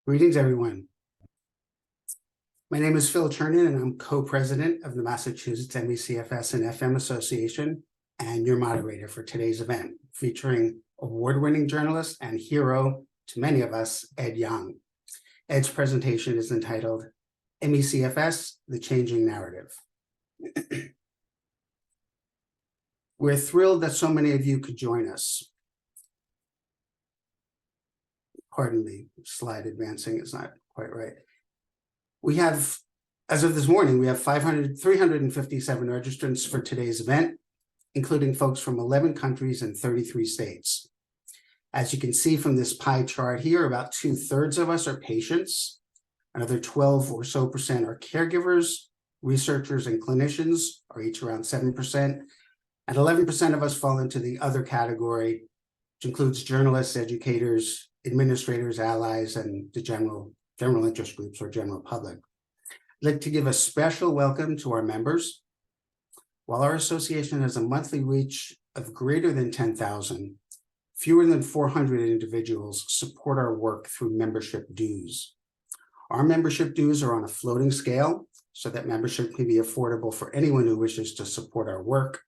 Greetings, everyone. My name is Phil Chernin, and I'm co-president of the Massachusetts MECFS and FM Association, and your moderator for today's event, featuring award-winning journalist and hero to many of us, Ed Yong. Ed's presentation is entitled MECFS, The Changing Narrative. We're thrilled that so many of you could join us. Pardon me, slide advancing is not quite right. We have, as of this morning, we have 357 registrants for today's event, including folks from 11 countries and 33 states. As you can see from this pie chart here, about 2/3 of us are patients. Another 12 or so percent are caregivers, researchers, and clinicians are each around 7%. And 11% of us fall into the other category, which includes journalists, educators, administrators, allies, and the general interest groups or general public. I'd like to give a special welcome to our members. While our association has a monthly reach of greater than 10,000, fewer than 400 individuals support our work through membership dues. Our membership dues are on a floating scale so that membership can be affordable for anyone who wishes to support our work.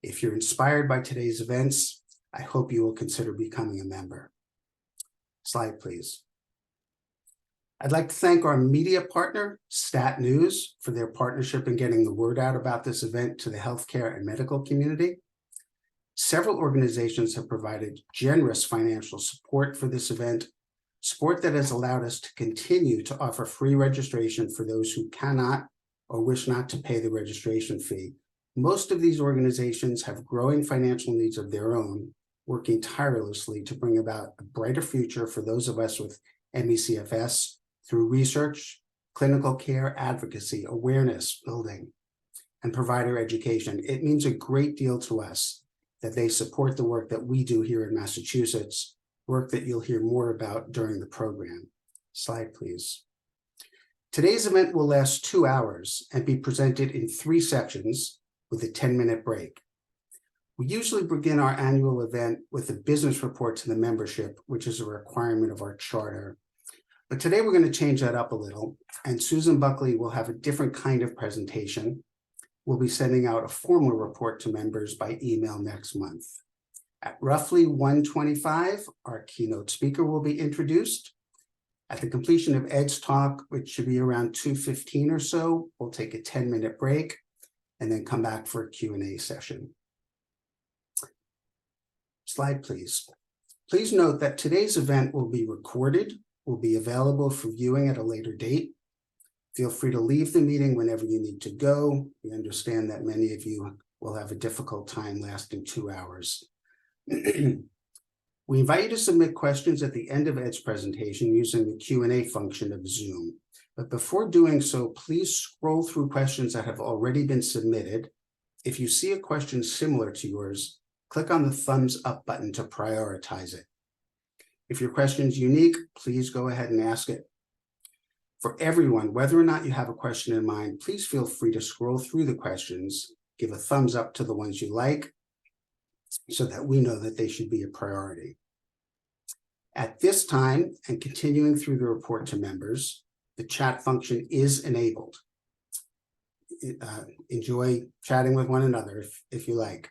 If you're inspired by today's events, I hope you will consider becoming a member. Slide, please. I'd like to thank our media partner, Stat News, for their partnership in getting the word out about this event to the healthcare and medical community. Several organizations have provided generous financial support for this event, support that has allowed us to continue to offer free registration for those who cannot or wish not to pay the registration fee. Most of these organizations have growing financial needs of their own, working tirelessly to bring about a brighter future for those of us with MECFS through research, clinical care, advocacy, awareness building, and provider education. It means a great deal to us that they support the work that we do here in Massachusetts, work that you'll hear more about during the program. Slide, please. Today's event will last 2 hours and be presented in 3 sections with a 10-minute break. We usually begin our annual event with a business report to the membership, which is a requirement of our charter. But today we're going to change that up a little, and Susan Buckley will have a different kind of presentation. We'll be sending out a formal report to members by email next month. At roughly 1:25, our keynote speaker will be introduced. At the completion of Ed's talk, which should be around 2:15 or so, we'll take a 10-minute break and then come back for a Q&A session. Slide, please. Please note that today's event will be recorded, will be available for viewing at a later date. Feel free to leave the meeting whenever you need to go. We understand that many of you will have a difficult time lasting 2 hours. We invite you to submit questions at the end of Ed's presentation using the Q&A function of Zoom. But before doing so, please scroll through questions that have already been submitted. If you see a question similar to yours, click on the thumbs up button to prioritize it. If your question is unique, please go ahead and ask it. For everyone, whether or not you have a question in mind, please feel free to scroll through the questions, give a thumbs up to the ones you like, so that we know that they should be a priority. At this time, and continuing through the report to members, the chat function is enabled. Enjoy chatting with one another if you like.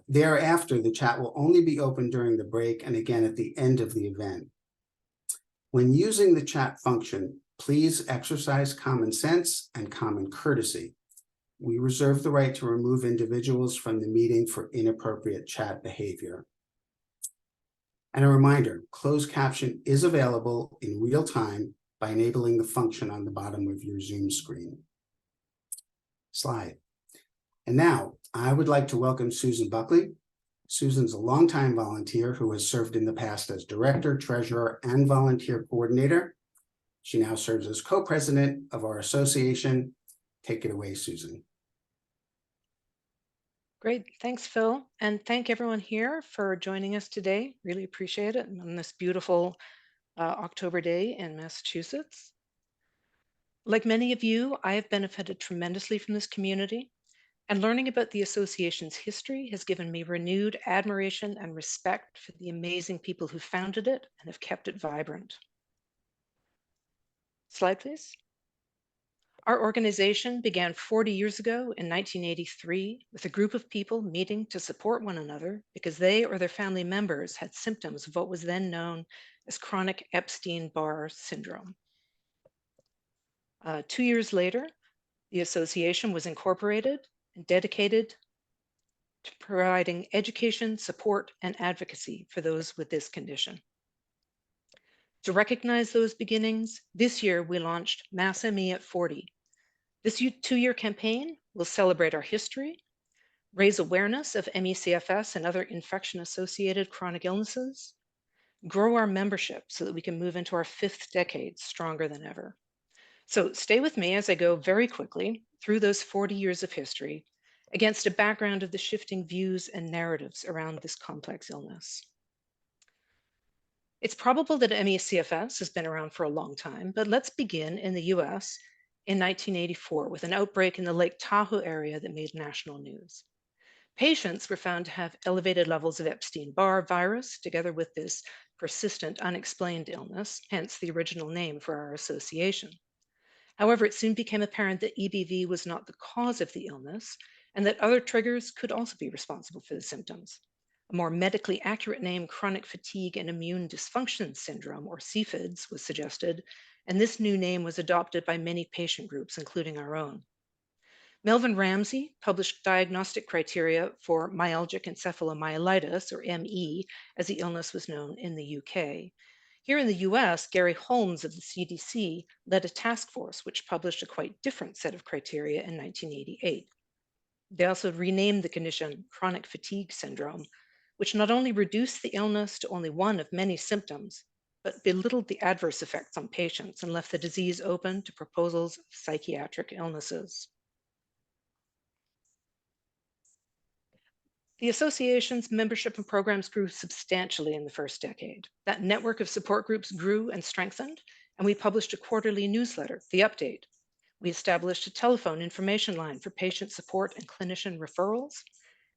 Thereafter, the chat will only be open during the break and again at the end of the event. When using the chat function, please exercise common sense and common courtesy. We reserve the right to remove individuals from the meeting for inappropriate chat behavior. And a reminder, closed caption is available in real time by enabling the function on the bottom of your Zoom screen. Slide. And now, I would like to welcome Susan Buckley. Susan's a longtime volunteer who has served in the past as director, treasurer, and volunteer coordinator. She now serves as co-president of our association. Take it away, Susan. Great, thanks, Phil. And thank everyone here for joining us today. Really appreciate it on this beautiful October day in Massachusetts. Like many of you, I have benefited tremendously from this community. And learning about the association's history has given me renewed admiration and respect for the amazing people who founded it and have kept it vibrant. Slide, please. Our organization began 40 years ago in 1983 with a group of people meeting to support one another because they or their family members had symptoms of what was then known as chronic Epstein-Barr syndrome. 2 years later, the association was incorporated and dedicated to providing education, support, and advocacy for those with this condition. To recognize those beginnings, this year we launched MassME at 40. This 2-year campaign will celebrate our history, raise awareness of MECFS and other infection-associated chronic illnesses, grow our membership so that we can move into our 5th decade stronger than ever. So stay with me as I go very quickly through those 40 years of history against a background of the shifting views and narratives around this complex illness. It's probable that MECFS has been around for a long time, but let's begin in the US in 1984 with an outbreak in the Lake Tahoe area that made national news. Patients were found to have elevated levels of Epstein-Barr virus together with this persistent unexplained illness, hence the original name for our association. However, it soon became apparent that EBV was not the cause of the illness and that other triggers could also be responsible for the symptoms. A more medically accurate name, chronic fatigue and immune dysfunction syndrome, or CFIDS, was suggested, and this new name was adopted by many patient groups, including our own. Melvin Ramsey published diagnostic criteria for myalgic encephalomyelitis, or ME, as the illness was known in the UK. Here in the US, Gary Holmes of the CDC led a task force which published a quite different set of criteria in 1988. They also renamed the condition chronic fatigue syndrome, which not only reduced the illness to only one of many symptoms, but belittled the adverse effects on patients and left the disease open to proposals of psychiatric illnesses. The association's membership and programs grew substantially in the first decade. That network of support groups grew and strengthened, and we published a quarterly newsletter, The Update. We established a telephone information line for patient support and clinician referrals,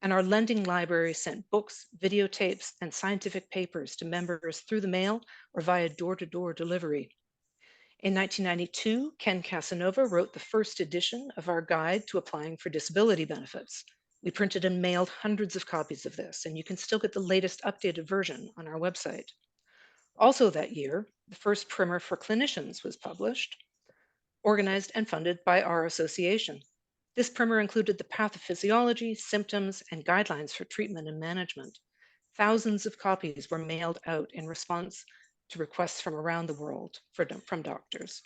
and our lending library sent books, videotapes, and scientific papers to members through the mail or via door-to-door delivery. In 1992, Ken Casanova wrote the first edition of our guide to applying for disability benefits. We printed and mailed hundreds of copies of this, and you can still get the latest updated version on our website. Also that year, the first primer for clinicians was published, organized and funded by our association. This primer included the pathophysiology, symptoms, and guidelines for treatment and management. Thousands of copies were mailed out in response to requests from around the world from doctors.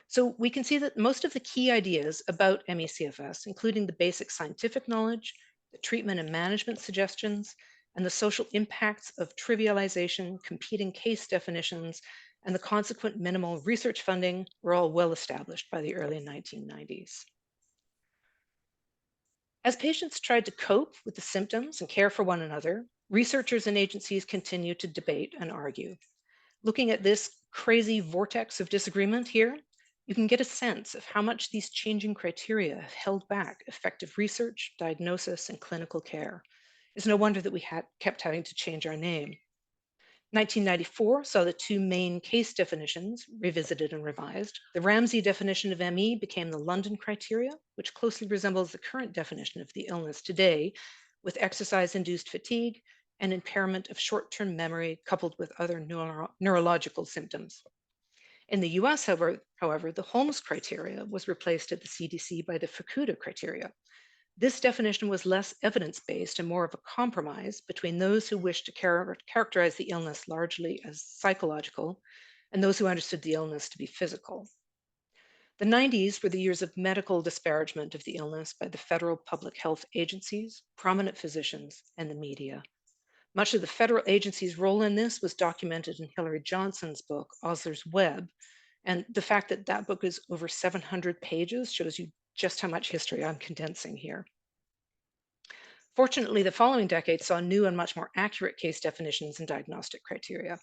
So we can see that most of the key ideas about MECFS, including the basic scientific knowledge, the treatment and management suggestions, and the social impacts of trivialization, competing case definitions, and the consequent minimal research funding were all well established by the early 1990s. As patients tried to cope with the symptoms and care for one another, researchers and agencies continued to debate and argue. Looking at this crazy vortex of disagreement here, you can get a sense of how much these changing criteria have held back effective research, diagnosis, and clinical care. It's no wonder that we kept having to change our name. 1994 saw the two main case definitions revisited and revised. The Ramsey definition of ME became the London criteria, which closely resembles the current definition of the illness today, with exercise-induced fatigue and impairment of short-term memory coupled with other neurological symptoms. In the US, however, the Holmes criteria was replaced at the CDC by the Fukuda criteria. This definition was less evidence-based and more of a compromise between those who wished to characterize the illness largely as psychological and those who understood the illness to be physical. The 90s were the years of medical disparagement of the illness by the federal public health agencies, prominent physicians, and the media. Much of the federal agency's role in this was documented in Hilary Johnson's book, Osler's Web, and the fact that that book is over 700 pages shows you just how much history I'm condensing here. Fortunately, the following decade saw new and much more accurate case definitions and diagnostic criteria.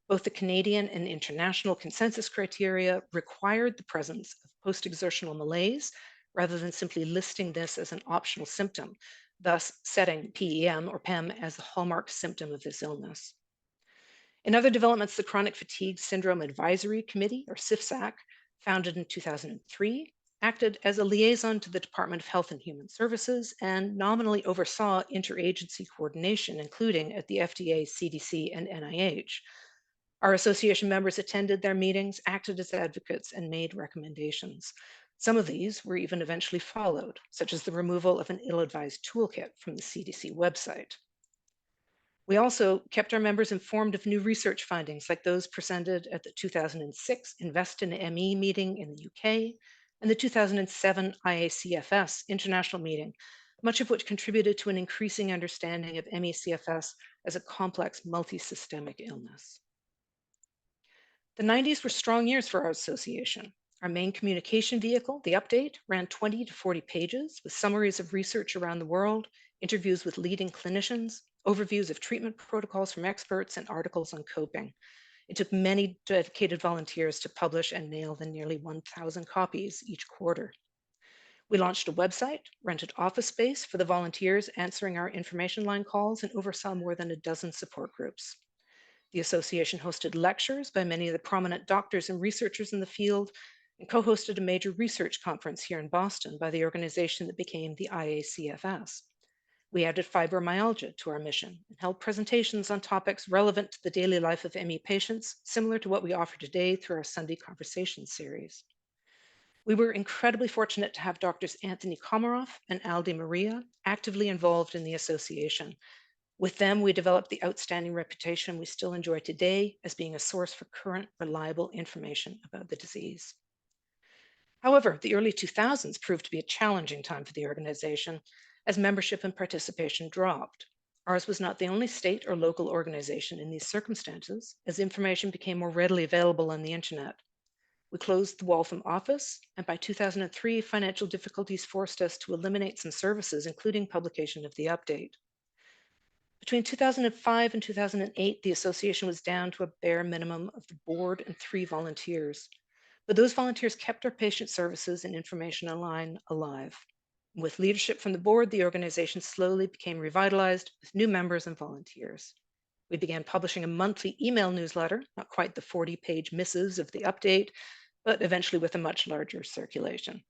Both the Canadian and international consensus criteria required the presence of post-exertional malaise rather than simply listing this as an optional symptom, thus setting PEM or PEM as the hallmark symptom of this illness. In other developments, the Chronic Fatigue Syndrome Advisory Committee, or CFSAC, founded in 2003, acted as a liaison to the Department of Health and Human Services and nominally oversaw interagency coordination, including at the FDA, CDC, and NIH. Our association members attended their meetings, acted as advocates, and made recommendations. Some of these were even eventually followed, such as the removal of an ill-advised toolkit from the CDC website. We also kept our members informed of new research findings like those presented at the 2006 Invest in ME meeting in the UK and the 2007 IACFS International Meeting, much of which contributed to an increasing understanding of MECFS as a complex multisystemic illness. The 90s were strong years for our association. Our main communication vehicle, The Update, ran 20 to 40 pages with summaries of research around the world, interviews with leading clinicians, overviews of treatment protocols from experts, and articles on coping. It took many dedicated volunteers to publish and mail the nearly 1,000 copies each quarter. We launched a website, rented office space for the volunteers answering our information line calls, and oversaw more than a dozen support groups. The association hosted lectures by many of the prominent doctors and researchers in the field and co-hosted a major research conference here in Boston by the organization that became the IACFS. We added fibromyalgia to our mission and held presentations on topics relevant to the daily life of ME patients, similar to what we offer today through our Sunday Conversation series. We were incredibly fortunate to have Drs. Anthony Komaroff and Aldi Maria actively involved in the association. With them, we developed the outstanding reputation we still enjoy today as being a source for current, reliable information about the disease. However, the early 2000s proved to be a challenging time for the organization as membership and participation dropped. Ours was not the only state or local organization in these circumstances, as information became more readily available on the internet. We closed the Waltham office, and by 2003, financial difficulties forced us to eliminate some services, including publication of the update. Between 2005 and 2008, the association was down to a bare minimum of the board and 3 volunteers. But those volunteers kept our patient services and information line alive. With leadership from the board, the organization slowly became revitalized with new members and volunteers. We began publishing a monthly email newsletter, not quite the 40-page missives of the update, but eventually with a much larger circulation.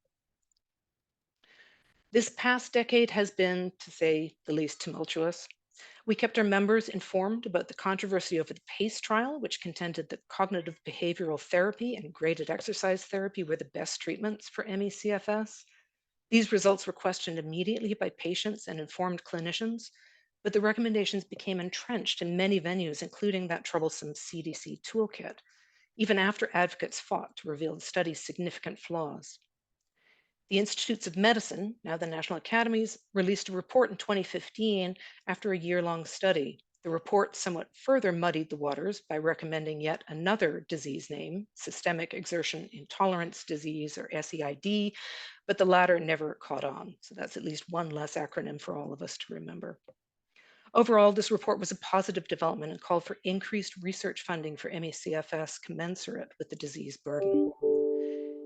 This past decade has been, to say the least, tumultuous. We kept our members informed about the controversy over the PACE trial, which contended that cognitive behavioral therapy and graded exercise therapy were the best treatments for MECFS. These results were questioned immediately by patients and informed clinicians, but the recommendations became entrenched in many venues, including that troublesome CDC toolkit, even after advocates fought to reveal the study's significant flaws. The Institutes of Medicine, now the National Academies, released a report in 2015 after a year-long study. The report somewhat further muddied the waters by recommending yet another disease name, systemic exertion intolerance disease, or SEID, but the latter never caught on. So that's at least one less acronym for all of us to remember. Overall, this report was a positive development and called for increased research funding for MECFS commensurate with the disease burden.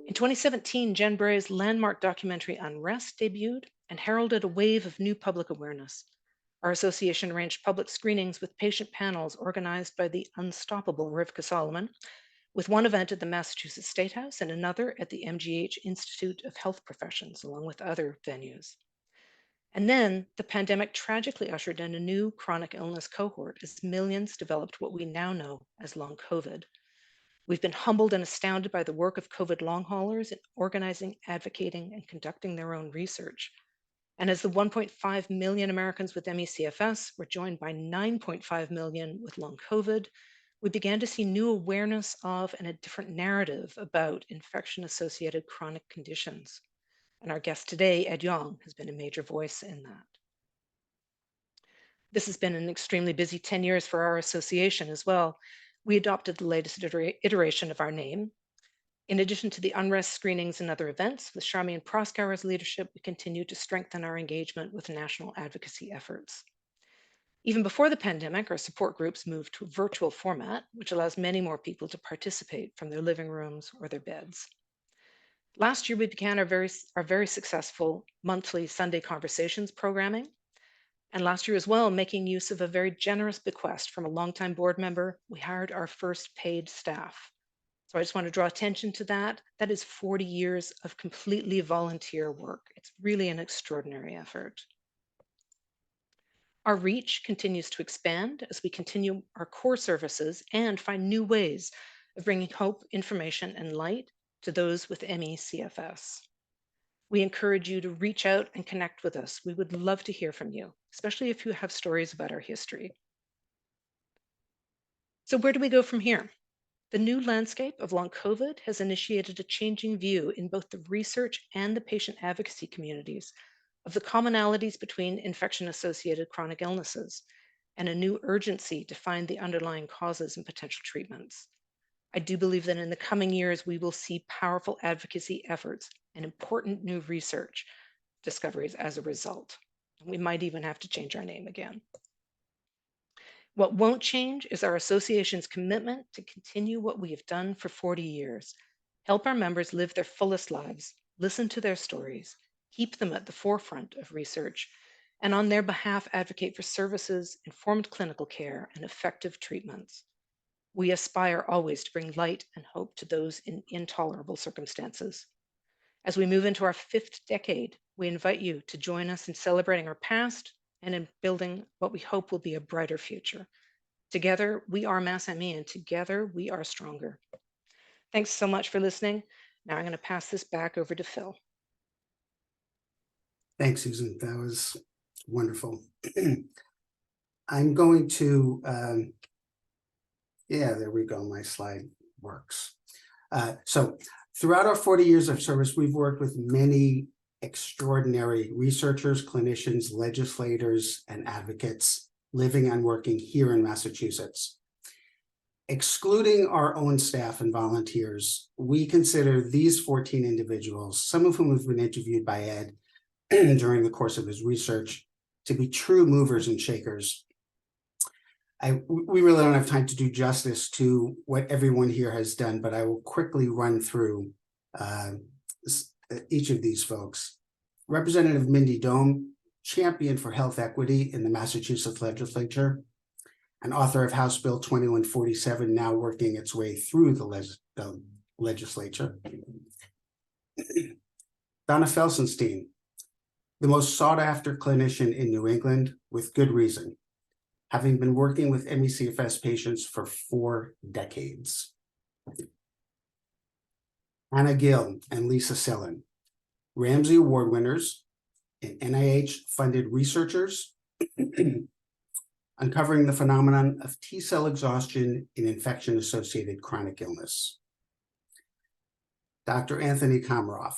In 2017, Jen Bray's landmark documentary Unrest debuted and heralded a wave of new public awareness. Our association arranged public screenings with patient panels organized by the unstoppable Rivka Solomon, with one event at the Massachusetts State House and another at the MGH Institute of Health Professions, along with other venues. And then the pandemic tragically ushered in a new chronic illness cohort as millions developed what we now know as long COVID. We've been humbled and astounded by the work of COVID long haulers in organizing, advocating, and conducting their own research. And as the 1.5 million Americans with MECFS were joined by 9.5 million with long COVID, we began to see new awareness of and a different narrative about infection-associated chronic conditions. And our guest today, Ed Yong, has been a major voice in that. This has been an extremely busy 10 years for our association as well. We adopted the latest iteration of our name. In addition to the Unrest screenings and other events, with Charmian Proskauer's leadership, we continue to strengthen our engagement with national advocacy efforts. Even before the pandemic, our support groups moved to a virtual format, which allows many more people to participate from their living rooms or their beds. Last year, we began our very successful monthly Sunday Conversations programming. And last year as well, making use of a very generous bequest from a longtime board member, we hired our first paid staff. So I just want to draw attention to that. That is 40 years of completely volunteer work. It's really an extraordinary effort. Our reach continues to expand as we continue our core services and find new ways of bringing hope, information, and light to those with MECFS. We encourage you to reach out and connect with us. We would love to hear from you, especially if you have stories about our history. So where do we go from here? The new landscape of long COVID has initiated a changing view in both the research and the patient advocacy communities of the commonalities between infection-associated chronic illnesses, and a new urgency to find the underlying causes and potential treatments. I do believe that in the coming years, we will see powerful advocacy efforts and important new research discoveries as a result. We might even have to change our name again. What won't change is our association's commitment to continue what we have done for 40 years, help our members live their fullest lives, listen to their stories, keep them at the forefront of research, and on their behalf advocate for services, informed clinical care, and effective treatments. We aspire always to bring light and hope to those in intolerable circumstances. As we move into our 5th decade, we invite you to join us in celebrating our past and in building what we hope will be a brighter future. Together, we are MassME, and together we are stronger. Thanks so much for listening. Now I'm going to pass this back over to Phil. Thanks, Susan. That was wonderful. I'm going to, yeah, there we go. My slide works. So throughout our 40 years of service, we've worked with many extraordinary researchers, clinicians, legislators, and advocates living and working here in Massachusetts. Excluding our own staff and volunteers, we consider these 14 individuals, some of whom have been interviewed by Ed during the course of his research, to be true movers and shakers. We really don't have time to do justice to what everyone here has done, but I will quickly run through each of these folks. Representative Mindy Dome, champion for health equity in the Massachusetts legislature, and author of House Bill 2147, now working its way through the legislature. Donna Felsenstein, the most sought-after clinician in New England, with good reason, having been working with MECFS patients for 4 decades. Anna Gill and Lisa Sellen, Ramsey Award winners and NIH-funded researchers uncovering the phenomenon of T-cell exhaustion in infection-associated chronic illness. Dr. Anthony Komaroff,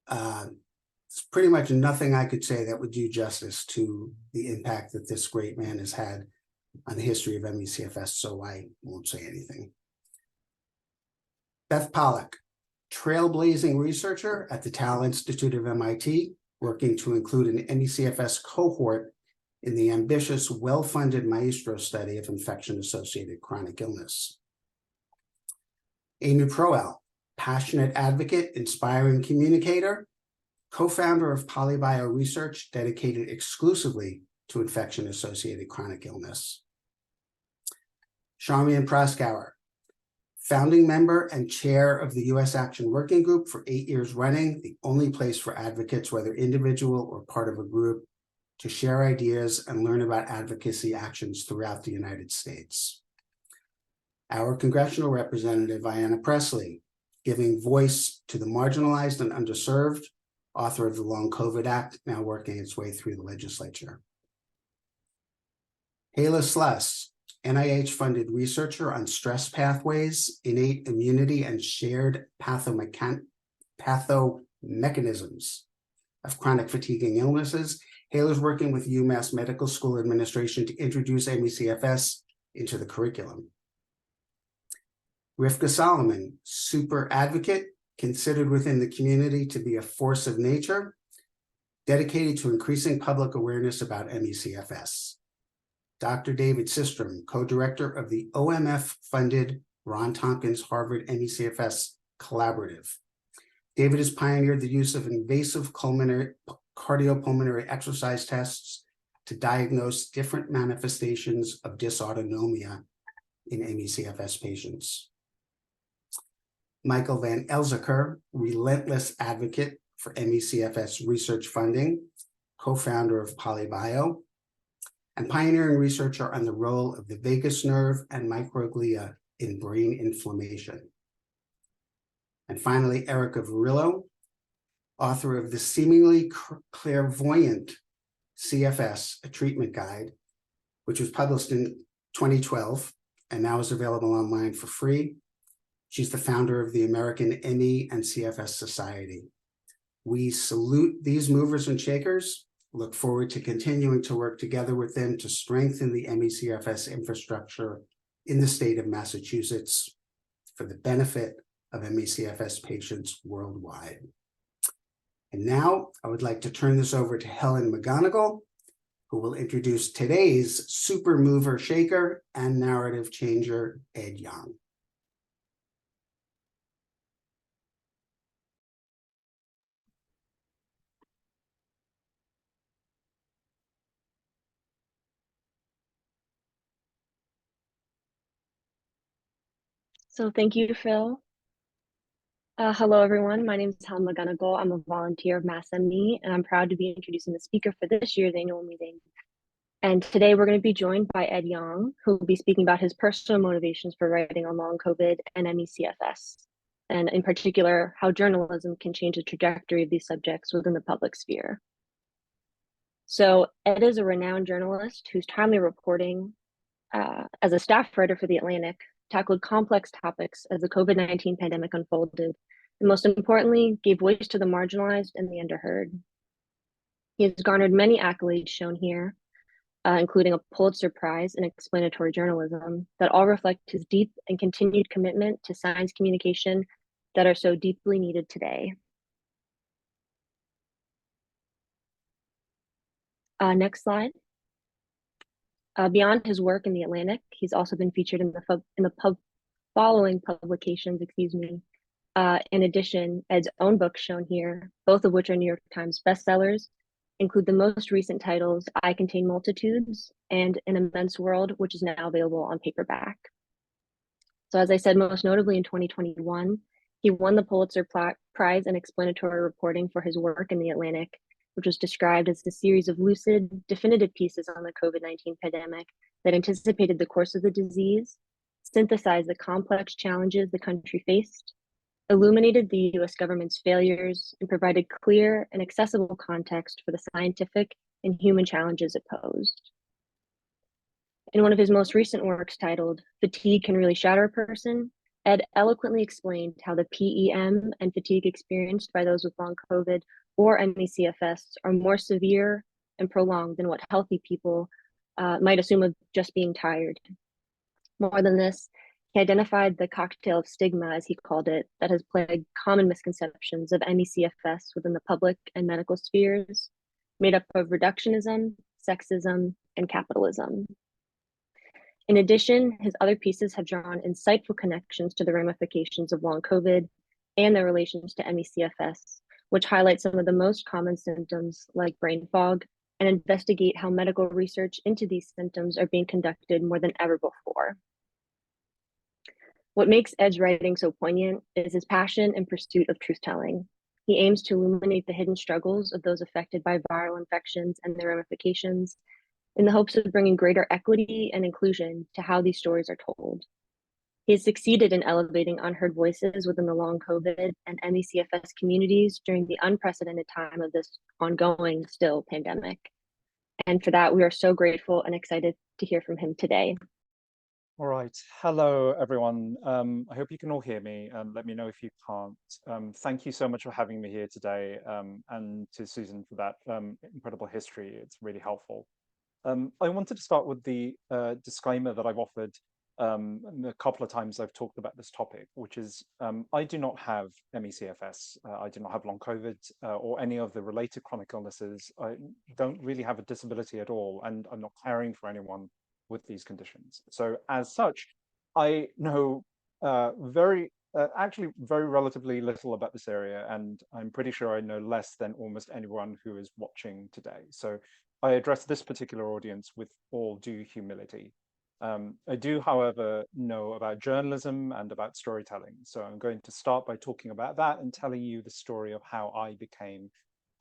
it's pretty much nothing I could say that would do justice to the impact that this great man has had on the history of MECFS, so I won't say anything. Beth Pollack, trailblazing researcher at the Tal Institute of MIT, working to include an MECFS cohort in the ambitious, well-funded Maestro study of infection-associated chronic illness. Amy Proel, passionate advocate, inspiring communicator, co-founder of Polybio Research, dedicated exclusively to infection-associated chronic illness. Charmian Proskauer, founding member and chair of the U.S. Action Working Group for 8 years running, the only place for advocates, whether individual or part of a group, to share ideas and learn about advocacy actions throughout the United States. Our congressional representative, Ayanna Pressley, giving voice to the marginalized and underserved, author of the Long COVID Act, now working its way through the legislature. Hala Sluss, NIH-funded researcher on stress pathways, innate immunity, and shared pathomechanisms of chronic fatiguing illnesses. Hala's working with UMass Medical School Administration to introduce MECFS into the curriculum. Rivka Solomon, super advocate, considered within the community to be a force of nature, dedicated to increasing public awareness about MECFS. Dr. David Systrom, co-director of the OMF-funded Ron Tompkins Harvard MECFS Collaborative. David has pioneered the use of invasive cardiopulmonary exercise tests to diagnose different manifestations of dysautonomia in MECFS patients. Michael Van Elzeker, relentless advocate for MECFS research funding, co-founder of Polybio, and pioneering researcher on the role of the vagus nerve and microglia in brain inflammation. And finally, Erica Varillo, author of the seemingly clairvoyant CFS, a treatment guide, which was published in 2012 and now is available online for free. She's the founder of the American ME and CFS Society. We salute these movers and shakers, look forward to continuing to work together with them to strengthen the MECFS infrastructure in the state of Massachusetts for the benefit of MECFS patients worldwide. And now I would like to turn this over to Helen McGonigal, who will introduce today's super mover shaker and narrative changer, Ed Yong. So thank you, Phil. Hello, everyone. My name is Helen McGonigal. I'm a volunteer of MassME, and I'm proud to be introducing the speaker for this year's annual meeting. And today we're going to be joined by Ed Yong, who will be speaking about his personal motivations for writing on long COVID and MECFS, and in particular, how journalism can change the trajectory of these subjects within the public sphere. So Ed is a renowned journalist whose timely reporting as a staff writer for The Atlantic tackled complex topics as the COVID-19 pandemic unfolded, and most importantly, gave voice to the marginalized and the underheard. He has garnered many accolades shown here, including a Pulitzer Prize in explanatory journalism, that all reflect his deep and continued commitment to science communication that are so deeply needed today. Next slide. Beyond his work in The Atlantic, he's also been featured in the following publications, In addition, Ed's own books shown here, both of which are New York Times bestsellers, include the most recent titles, I Contain Multitudes and An Immense World, which is now available on paperback. So as I said, most notably in 2021, he won the Pulitzer Prize in explanatory reporting for his work in The Atlantic, which was described as a series of lucid, definitive pieces on the COVID-19 pandemic that anticipated the course of the disease, synthesized the complex challenges the country faced, illuminated the US government's failures, and provided clear and accessible context for the scientific and human challenges it posed. In one of his most recent works titled Fatigue Can Really Shatter a Person, Ed eloquently explained how the PEM and fatigue experienced by those with long COVID or MECFS are more severe and prolonged than what healthy people might assume of just being tired. More than this, he identified the cocktail of stigma, as he called it, that has plagued common misconceptions of MECFS within the public and medical spheres, made up of reductionism, sexism, and capitalism. In addition, his other pieces have drawn insightful connections to the ramifications of long COVID and their relations to MECFS, which highlight some of the most common symptoms like brain fog and investigate how medical research into these symptoms are being conducted more than ever before. What makes Ed's writing so poignant is his passion and pursuit of truth-telling. He aims to illuminate the hidden struggles of those affected by viral infections and their ramifications in the hopes of bringing greater equity and inclusion to how these stories are told. He has succeeded in elevating unheard voices within the long COVID and MECFS communities during the unprecedented time of this ongoing still pandemic. And for that, we are so grateful and excited to hear from him today. All right. Hello, everyone. I hope you can all hear me. Let me know if you can't. Thank you so much for having me here today, and to Susan for that incredible history. It's really helpful. I wanted to start with the disclaimer that I've offered a couple of times I've talked about this topic, which is I do not have MECFS. I do not have long COVID or any of the related chronic illnesses. I don't really have a disability at all, and I'm not caring for anyone with these conditions. So as such, I know actually very relatively little about this area, and I'm pretty sure I know less than almost anyone who is watching today. So I address this particular audience with all due humility. I do, however, know about journalism and about storytelling. So I'm going to start by talking about that and telling you the story of how I became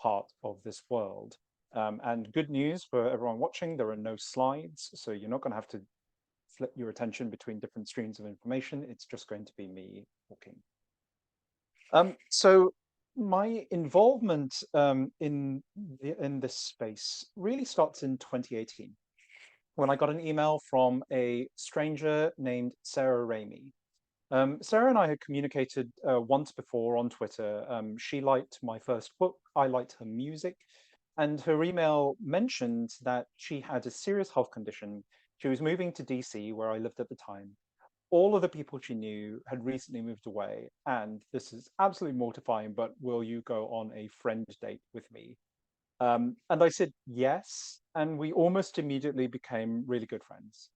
part of this world. And good news for everyone watching, there are no slides, so you're not going to have to flip your attention between different streams of information. It's just going to be me talking. So my involvement in this space really starts in 2018, when I got an email from a stranger named Sarah Ramey. Sarah and I had communicated once before on Twitter. She liked my first book, I liked her music, and her email mentioned that she had a serious health condition. She was moving to DC, where I lived at the time. All of the people she knew had recently moved away, and this is absolutely mortifying, but will you go on a friend date with me? And I said yes, and we almost immediately became really good friends.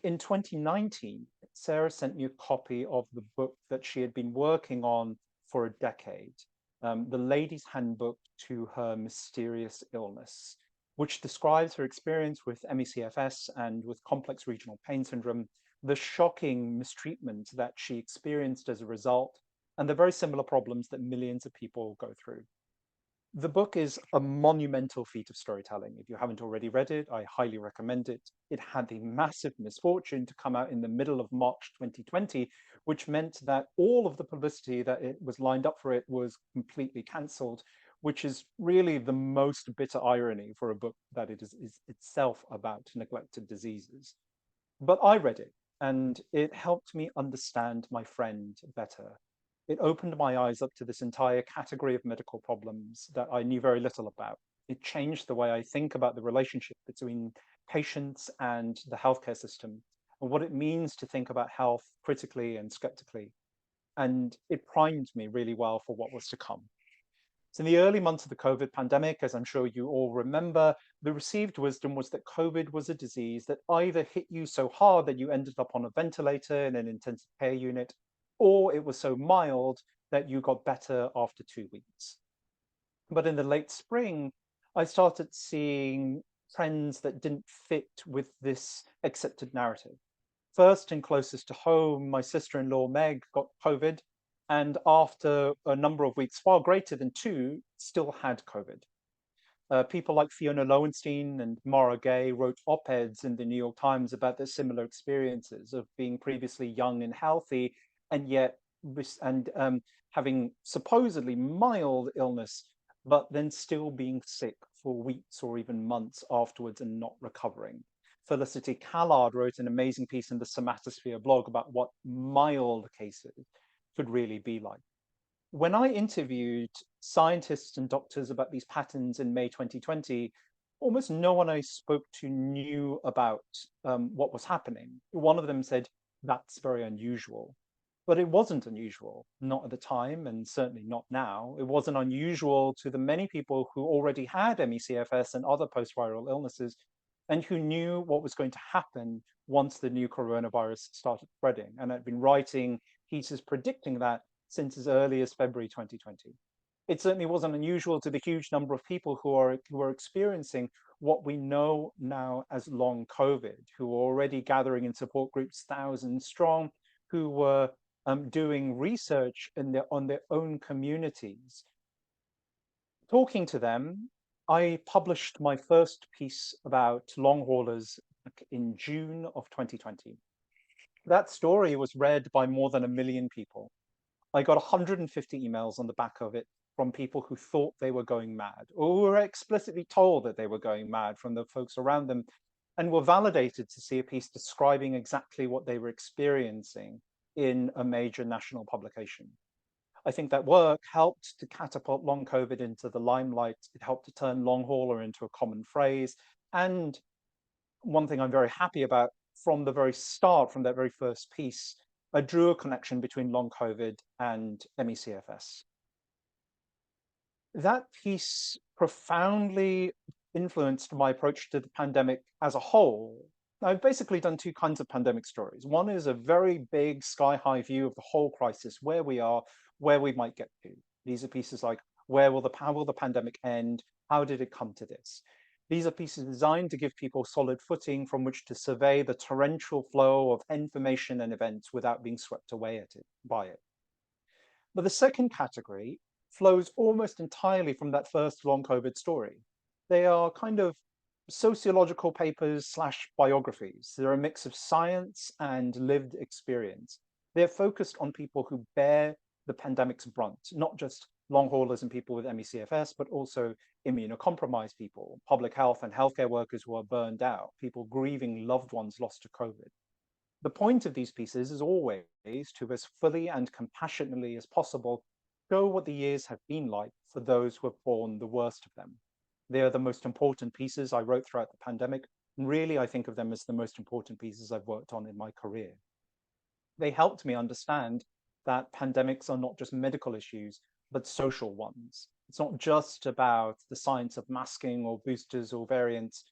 In 2019, Sarah sent me a copy of the book that she had been working on for a decade, The Lady's Handbook to Her Mysterious Illness, which describes her experience with MECFS and with complex regional pain syndrome, the shocking mistreatment that she experienced as a result, and the very similar problems that millions of people go through. The book is a monumental feat of storytelling. If you haven't already read it, I highly recommend it. It had the massive misfortune to come out in the middle of March 2020, which meant that all of the publicity that it was lined up for it was completely cancelled, which is really the most bitter irony for a book that it is itself about neglected diseases. But I read it, and it helped me understand my friend better. It opened my eyes up to this entire category of medical problems that I knew very little about. It changed the way I think about the relationship between patients and the healthcare system, and what it means to think about health critically and skeptically. And it primed me really well for what was to come. So in the early months of the COVID pandemic, as I'm sure you all remember, the received wisdom was that COVID was a disease that either hit you so hard that you ended up on a ventilator in an intensive care unit, or it was so mild that you got better after 2 weeks. But in the late spring, I started seeing trends that didn't fit with this accepted narrative. First and closest to home, my sister-in-law Meg got COVID, and after a number of weeks, far greater than 2, still had COVID. People like Fiona Lowenstein and Mara Gay wrote op-eds in the New York Times about their similar experiences of being previously young and healthy, and yet having supposedly mild illness, but then still being sick for weeks or even months afterwards and not recovering. Felicity Callard wrote an amazing piece in the Somatosphere blog about what mild cases could really be like. When I interviewed scientists and doctors about these patterns in May 2020, almost no one I spoke to knew about what was happening. One of them said, that's very unusual. But it wasn't unusual, not at the time, and certainly not now. It wasn't unusual to the many people who already had MECFS and other post-viral illnesses, and who knew what was going to happen once the new coronavirus started spreading, and had been writing pieces predicting that since as early as February 2020. It certainly wasn't unusual to the huge number of people who are experiencing what we know now as long COVID, who were already gathering in support groups thousands strong, who were doing research on their own communities. Talking to them, I published my first piece about long haulers in June of 2020. That story was read by more than 1 million people. I got 150 emails on the back of it from people who thought they were going mad, or were explicitly told that they were going mad from the folks around them, and were validated to see a piece describing exactly what they were experiencing in a major national publication. I think that work helped to catapult long COVID into the limelight. It helped to turn long hauler into a common phrase. And one thing I'm very happy about, from the very start, from that very first piece, I drew a connection between long COVID and MECFS. That piece profoundly influenced my approach to the pandemic as a whole. I've basically done 2 kinds of pandemic stories. One is a very big sky-high view of the whole crisis, where we are, where we might get to. These are pieces like, how will the pandemic end? How did it come to this? These are pieces designed to give people solid footing from which to survey the torrential flow of information and events without being swept away by it. But the second category flows almost entirely from that first long COVID story. They are kind of sociological papers / biographies. They're a mix of science and lived experience. They're focused on people who bear the pandemic's brunt, not just long haulers and people with MECFS, but also immunocompromised people, public health and healthcare workers who are burned out, people grieving loved ones lost to COVID. The point of these pieces is always to, as fully and compassionately as possible, show what the years have been like for those who have borne the worst of them. They are the most important pieces I wrote throughout the pandemic, and really I think of them as the most important pieces I've worked on in my career. They helped me understand that pandemics are not just medical issues, but social ones. It's not just about the science of masking or boosters or variants,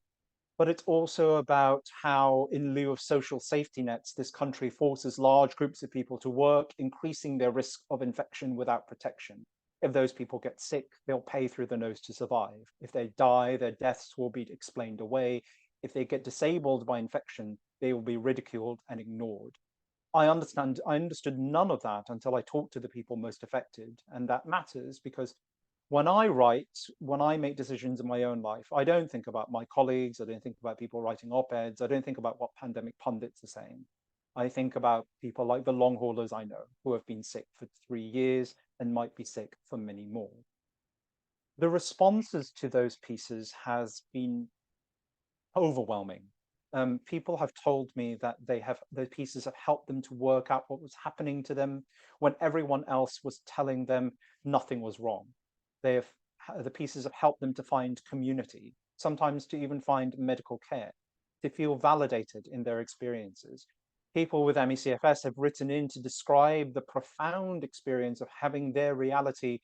but it's also about how, in lieu of social safety nets, this country forces large groups of people to work, increasing their risk of infection without protection. If those people get sick, they'll pay through the nose to survive. If they die, their deaths will be explained away. If they get disabled by infection, they will be ridiculed and ignored. I understood none of that until I talked to the people most affected. And that matters because when I write, when I make decisions in my own life, I don't think about my colleagues. I don't think about people writing op-eds. I don't think about what pandemic pundits are saying. I think about people like the long haulers I know who have been sick for 3 years and might be sick for many more. The responses to those pieces has been overwhelming. People have told me that the pieces have helped them to work out what was happening to them when everyone else was telling them nothing was wrong. The pieces have helped them to find community, sometimes to even find medical care, to feel validated in their experiences. People with MECFS have written in to describe the profound experience of having their reality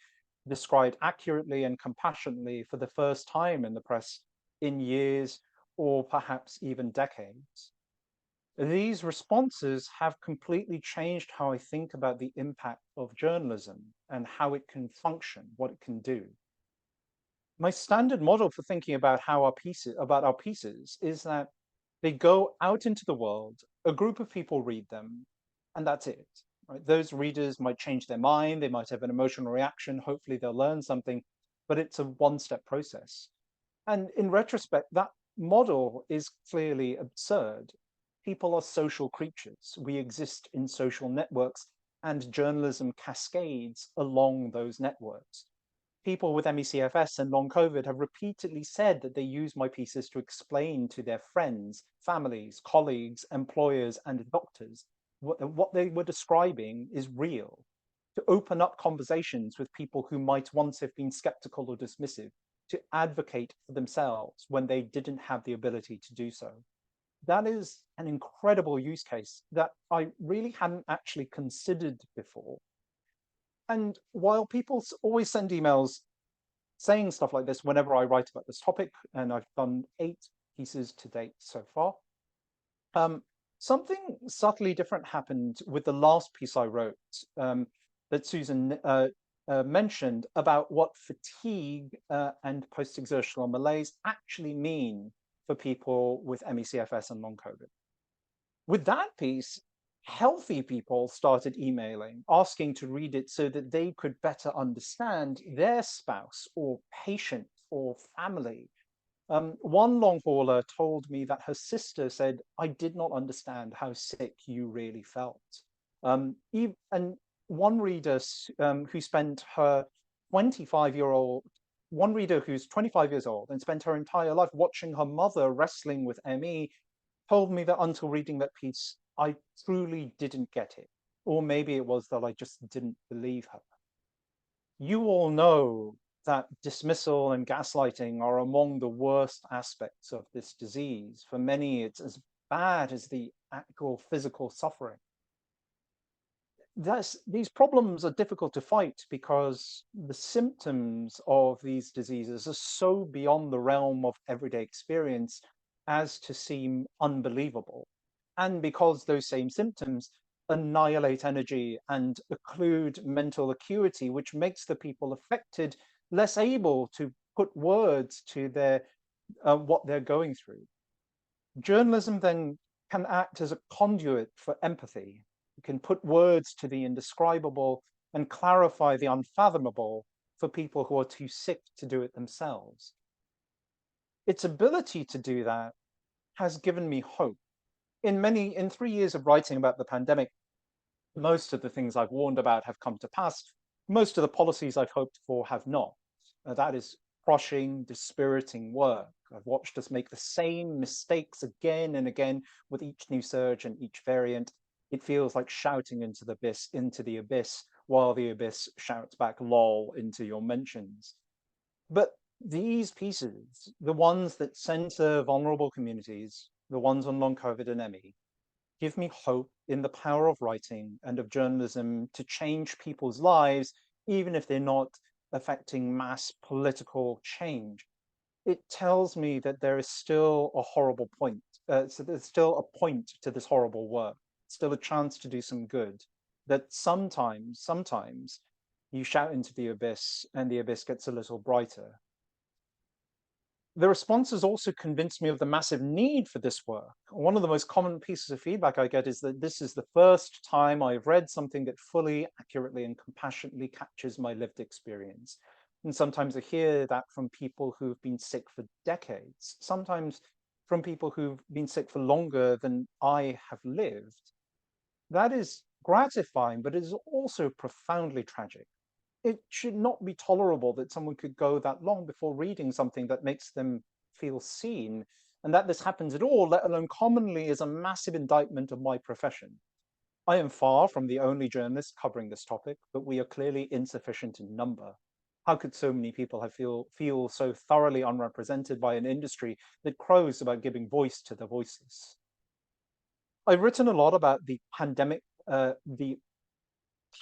described accurately and compassionately for the first time in the press in years or perhaps even decades. These responses have completely changed how I think about the impact of journalism and how it can function, what it can do. My standard model for thinking about our pieces is that they go out into the world, a group of people read them, and that's it. Right? Those readers might change their mind, they might have an emotional reaction, hopefully they'll learn something, but it's a one-step process. And in retrospect, that model is clearly absurd. People are social creatures. We exist in social networks, and journalism cascades along those networks. People with MECFS and long COVID have repeatedly said that they use my pieces to explain to their friends, families, colleagues, employers, and doctors what they were describing is real, to open up conversations with people who might once have been skeptical or dismissive, to advocate for themselves when they didn't have the ability to do so. That is an incredible use case that I really hadn't actually considered before. And while people always send emails saying stuff like this whenever I write about this topic, and I've done 8 pieces to date so far, something subtly different happened with the last piece I wrote that Susan mentioned about what fatigue and post-exertional malaise actually mean for people with MECFS and long COVID. With that piece, healthy people started emailing, asking to read it so that they could better understand their spouse or patient or family. One long hauler told me that her sister said, "I did not understand how sick you really felt." And one reader who spent her 25-year-old, one reader who's 25 years old and spent her entire life watching her mother wrestling with ME, told me that until reading that piece, I truly didn't get it. Or maybe it was that I just didn't believe her. You all know that dismissal and gaslighting are among the worst aspects of this disease. For many, it's as bad as the actual physical suffering. These problems are difficult to fight because the symptoms of these diseases are so beyond the realm of everyday experience as to seem unbelievable. And because those same symptoms annihilate energy and occlude mental acuity, which makes the people affected less able to put words to their what they're going through. Journalism then can act as a conduit for empathy. It can put words to the indescribable and clarify the unfathomable for people who are too sick to do it themselves. Its ability to do that has given me hope. In 3 years of writing about the pandemic, most of the things I've warned about have come to pass. Most of the policies I've hoped for have not. That is crushing, dispiriting work. I've watched us make the same mistakes again and again with each new surge and each variant. It feels like shouting into the abyss, while the abyss shouts back lol into your mentions. But these pieces, the ones that center vulnerable communities, the ones on long COVID and ME, give me hope in the power of writing and of journalism to change people's lives, even if they're not affecting mass political change. It tells me that there is still a horrible point. So there's still a point to this horrible work, still a chance to do some good, that sometimes you shout into the abyss and the abyss gets a little brighter. The responses also convinced me of the massive need for this work. One of the most common pieces of feedback I get is that this is the first time I've read something that fully, accurately, and compassionately captures my lived experience. And sometimes I hear that from people who've been sick for decades, sometimes from people who've been sick for longer than I have lived. That is gratifying, but it is also profoundly tragic. It should not be tolerable that someone could go that long before reading something that makes them feel seen, and that this happens at all, let alone commonly, is a massive indictment of my profession. I am far from the only journalist covering this topic, but we are clearly insufficient in number. How could so many people feel so thoroughly unrepresented by an industry that crows about giving voice to the voiceless? I've written a lot about the the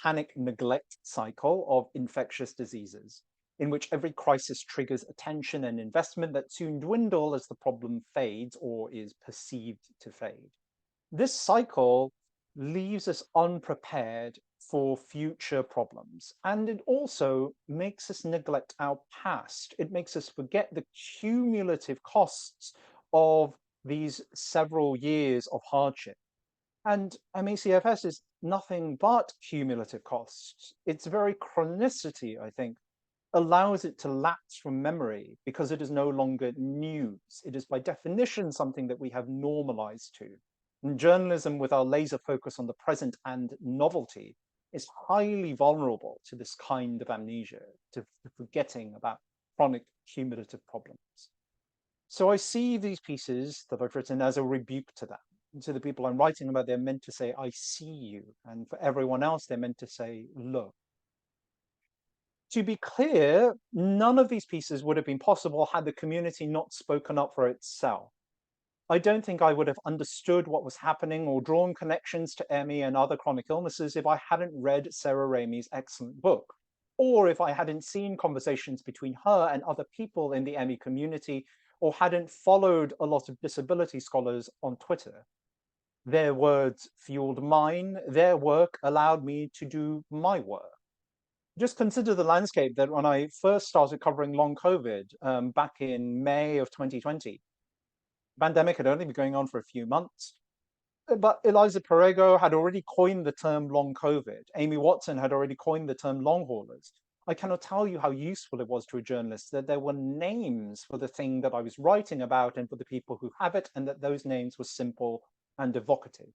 panic neglect cycle of infectious diseases, in which every crisis triggers attention and investment that soon dwindle as the problem fades or is perceived to fade. This cycle leaves us unprepared for future problems, and it also makes us neglect our past. It makes us forget the cumulative costs of these several years of hardship. And MECFS is nothing but cumulative costs. Its very chronicity, I think, allows it to lapse from memory because it is no longer news. It is by definition something that we have normalized to. And journalism, with our laser focus on the present and novelty, is highly vulnerable to this kind of amnesia, to forgetting about chronic cumulative problems. So I see these pieces that I've written as a rebuke to that. To the people I'm writing about, they're meant to say, I see you. And for everyone else, they're meant to say, look. To be clear, none of these pieces would have been possible had the community not spoken up for itself. I don't think I would have understood what was happening or drawn connections to ME and other chronic illnesses if I hadn't read Sarah Ramey's excellent book, or if I hadn't seen conversations between her and other people in the ME community, or hadn't followed a lot of disability scholars on Twitter. Their words fueled mine, their work allowed me to do my work. Just consider the landscape that when I first started covering long COVID back in May of 2020, the pandemic had only been going on for a few months, but Eliza Perego had already coined the term long COVID. Amy Watson had already coined the term long haulers. I cannot tell you how useful it was to a journalist that there were names for the thing that I was writing about and for the people who have it, and that those names were simple and evocative.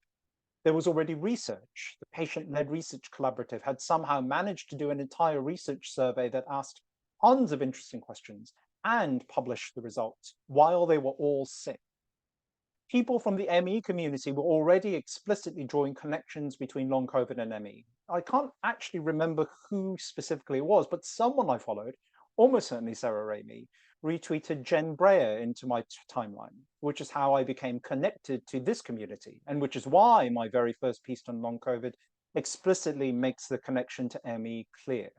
There was already research. The Patient-Led Research Collaborative had somehow managed to do an entire research survey that asked tons of interesting questions and published the results while they were all sick. People from the ME community were already explicitly drawing connections between long COVID and ME. I can't actually remember who specifically it was, but someone I followed, almost certainly Sarah Ramey, retweeted Jen Breyer into my timeline, which is how I became connected to this community, and which is why my very first piece on long COVID explicitly makes the connection to ME clear.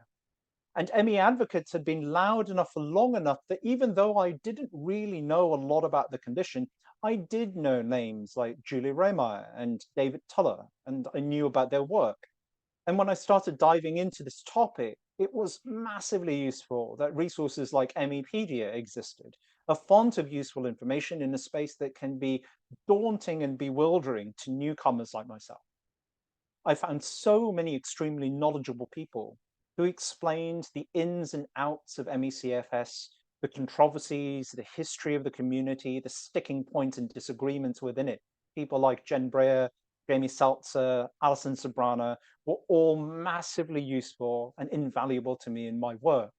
And ME advocates had been loud enough for long enough that even though I didn't really know a lot about the condition, I did know names like Julie Raymeyer and David Tuller, and I knew about their work. And when I started diving into this topic, it was massively useful that resources like MEpedia existed, a font of useful information in a space that can be daunting and bewildering to newcomers like myself. I found so many extremely knowledgeable people who explained the ins and outs of MECFS, the controversies, the history of the community, the sticking points and disagreements within it. People like Jen Breyer, Jamie Seltzer, Alison Sobrana were all massively useful and invaluable to me in my work.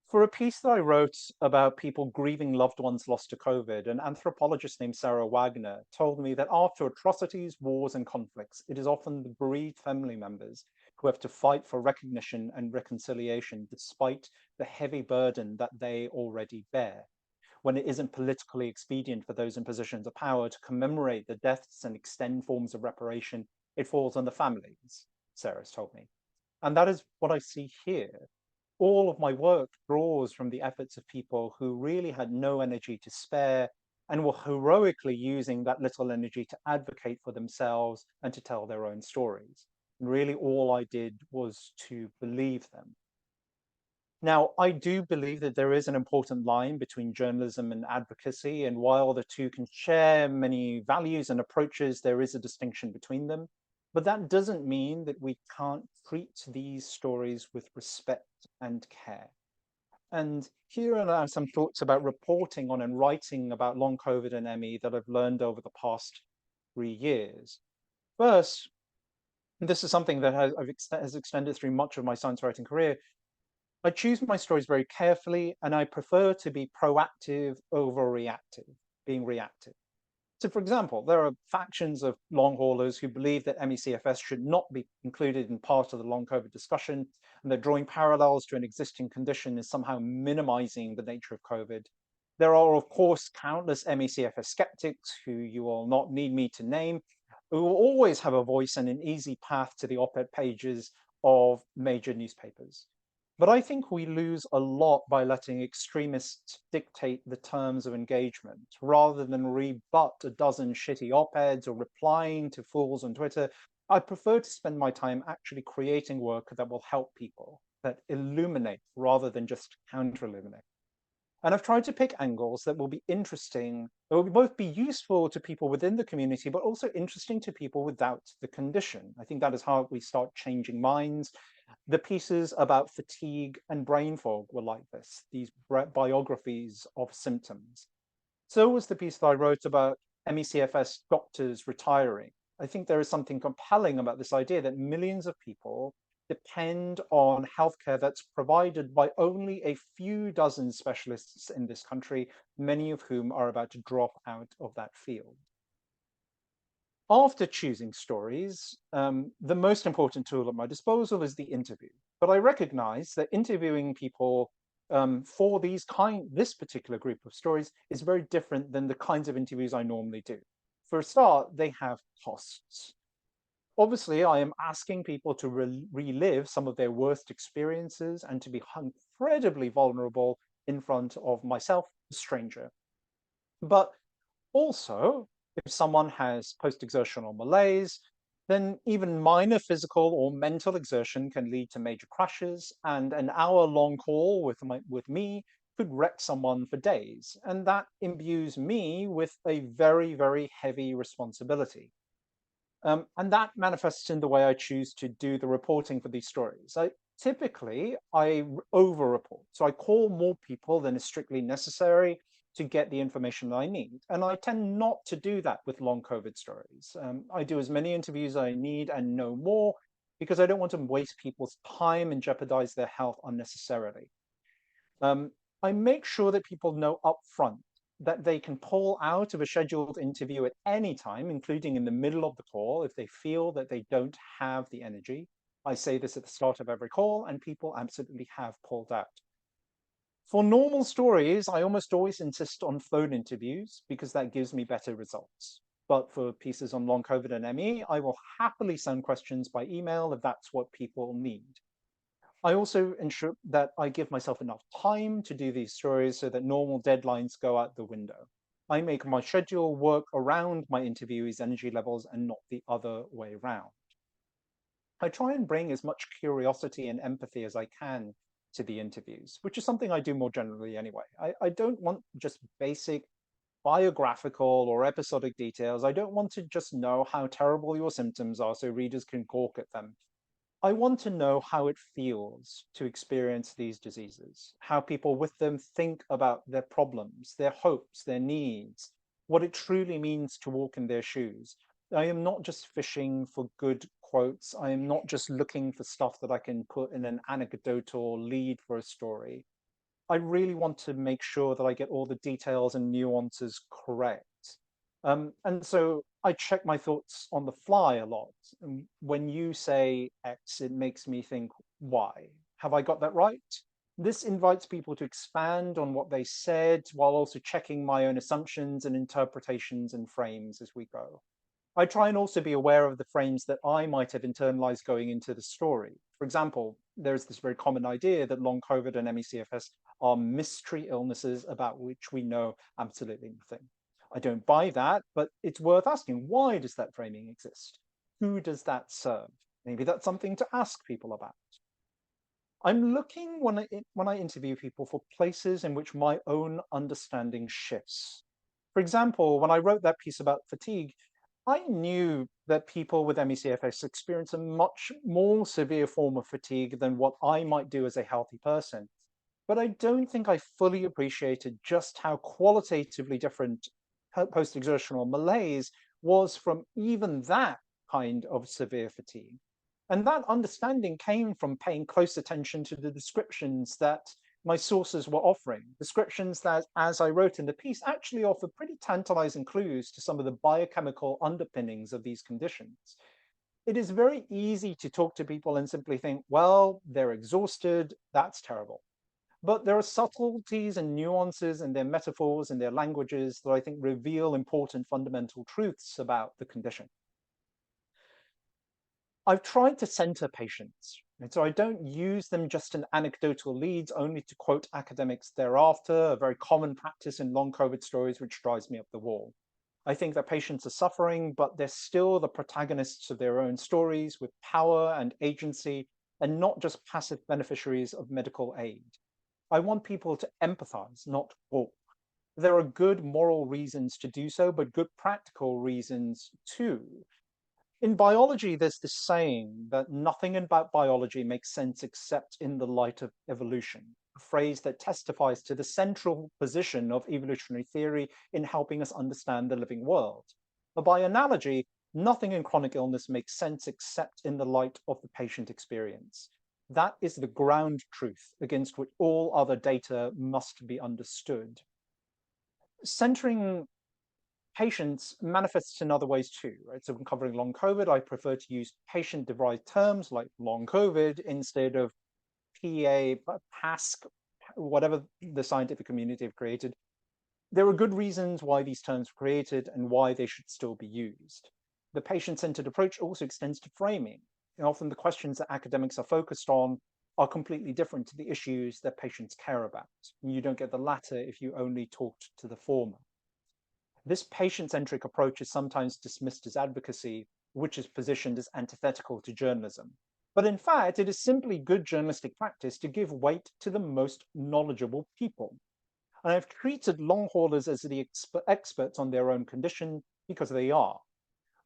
For a piece that I wrote about people grieving loved ones lost to COVID, an anthropologist named Sarah Wagner told me that after atrocities, wars, and conflicts, it is often the bereaved family members who have to fight for recognition and reconciliation despite the heavy burden that they already bear. When it isn't politically expedient for those in positions of power to commemorate the deaths and extend forms of reparation, it falls on the families, Sarah's told me. And that is what I see here. All of my work draws from the efforts of people who really had no energy to spare and were heroically using that little energy to advocate for themselves and to tell their own stories. And really all I did was to believe them. Now, I do believe that there is an important line between journalism and advocacy, and while the two can share many values and approaches, there is a distinction between them. But that doesn't mean that we can't treat these stories with respect and care. And here are some thoughts about reporting on and writing about long COVID and ME that I've learned over the past 3 years. First, and this is something that has extended through much of my science writing career, I choose my stories very carefully, and I prefer to be proactive over reactive, being reactive. So, for example, there are factions of long haulers who believe that MECFS should not be included in part of the long COVID discussion, and that drawing parallels to an existing condition is somehow minimizing the nature of COVID. There are, of course, countless MECFS skeptics who you will not need me to name, who will always have a voice and an easy path to the op-ed pages of major newspapers. But I think we lose a lot by letting extremists dictate the terms of engagement. Rather than rebut a dozen shitty op-eds or replying to fools on Twitter, I prefer to spend my time actually creating work that will help people, that illuminate rather than just counter-illuminate. And I've tried to pick angles that will be interesting, that will both be useful to people within the community, but also interesting to people without the condition. I think that is how we start changing minds. The pieces about fatigue and brain fog were like this, these biographies of symptoms. So was the piece that I wrote about MECFS doctors retiring. I think there is something compelling about this idea that millions of people depend on healthcare that's provided by only a few dozen specialists in this country, many of whom are about to drop out of that field. After choosing stories, the most important tool at my disposal is the interview. But I recognize that interviewing people for this particular group of stories is very different than the kinds of interviews I normally do. For a start, they have costs. Obviously, I am asking people to relive some of their worst experiences and to be incredibly vulnerable in front of myself, a stranger. But also, if someone has post-exertional malaise, then even minor physical or mental exertion can lead to major crashes, and an hour-long call with me could wreck someone for days. And that imbues me with a very, very heavy responsibility. And that manifests in the way I choose to do the reporting for these stories. Typically, I over-report. So I call more people than is strictly necessary to get the information that I need. And I tend not to do that with long COVID stories. I do as many interviews as I need and no more, because I don't want to waste people's time and jeopardize their health unnecessarily. I make sure that people know upfront that they can pull out of a scheduled interview at any time, including in the middle of the call, if they feel that they don't have the energy. I say this at the start of every call, and people absolutely have pulled out. For normal stories, I almost always insist on phone interviews because that gives me better results. But for pieces on long COVID and ME, I will happily send questions by email if that's what people need. I also ensure that I give myself enough time to do these stories so that normal deadlines go out the window. I make my schedule work around my interviewees' energy levels and not the other way around. I try and bring as much curiosity and empathy as I can to the interviews, which is something I do more generally anyway. I don't want just basic biographical or episodic details. I don't want to just know how terrible your symptoms are so readers can gawk at them. I want to know how it feels to experience these diseases, how people with them think about their problems, their hopes, their needs, what it truly means to walk in their shoes. I am not just fishing for good quotes. I am not just looking for stuff that I can put in an anecdotal lead for a story. I really want to make sure that I get all the details and nuances correct. And so I check my thoughts on the fly a lot. And when you say X, it makes me think Y. Have I got that right? This invites people to expand on what they said while also checking my own assumptions and interpretations and frames as we go. I try and also be aware of the frames that I might have internalized going into the story. For example, there's this very common idea that long COVID and MECFS are mystery illnesses about which we know absolutely nothing. I don't buy that, but it's worth asking, why does that framing exist? Who does that serve? Maybe that's something to ask people about. I'm looking when I interview people for places in which my own understanding shifts. For example, when I wrote that piece about fatigue, I knew that people with MECFS experience a much more severe form of fatigue than what I might do as a healthy person. But I don't think I fully appreciated just how qualitatively different post-exertional malaise was from even that kind of severe fatigue. And that understanding came from paying close attention to the descriptions that my sources were offering, descriptions that, as I wrote in the piece, actually offer pretty tantalizing clues to some of the biochemical underpinnings of these conditions. It is very easy to talk to people and simply think, well, they're exhausted, that's terrible. But there are subtleties and nuances in their metaphors and their languages that I think reveal important fundamental truths about the condition. I've tried to center patients, and so I don't use them just in anecdotal leads only to quote academics thereafter, a very common practice in long COVID stories, which drives me up the wall. I think that patients are suffering, but they're still the protagonists of their own stories with power and agency, and not just passive beneficiaries of medical aid. I want people to empathize, not balk. There are good moral reasons to do so, but good practical reasons too. In biology, there's this saying that nothing about biology makes sense except in the light of evolution, a phrase that testifies to the central position of evolutionary theory in helping us understand the living world. But by analogy, nothing in chronic illness makes sense except in the light of the patient experience. That is the ground truth against which all other data must be understood. Centering patients manifests in other ways too, right? So when covering long COVID, I prefer to use patient-derived terms like long COVID instead of PA, PASC, whatever the scientific community have created. There are good reasons why these terms were created and why they should still be used. The patient-centered approach also extends to framing. And often the questions that academics are focused on are completely different to the issues that patients care about. And you don't get the latter if you only talked to the former. This patient-centric approach is sometimes dismissed as advocacy, which is positioned as antithetical to journalism. But in fact, it is simply good journalistic practice to give weight to the most knowledgeable people. And I've treated long haulers as the experts on their own condition because they are.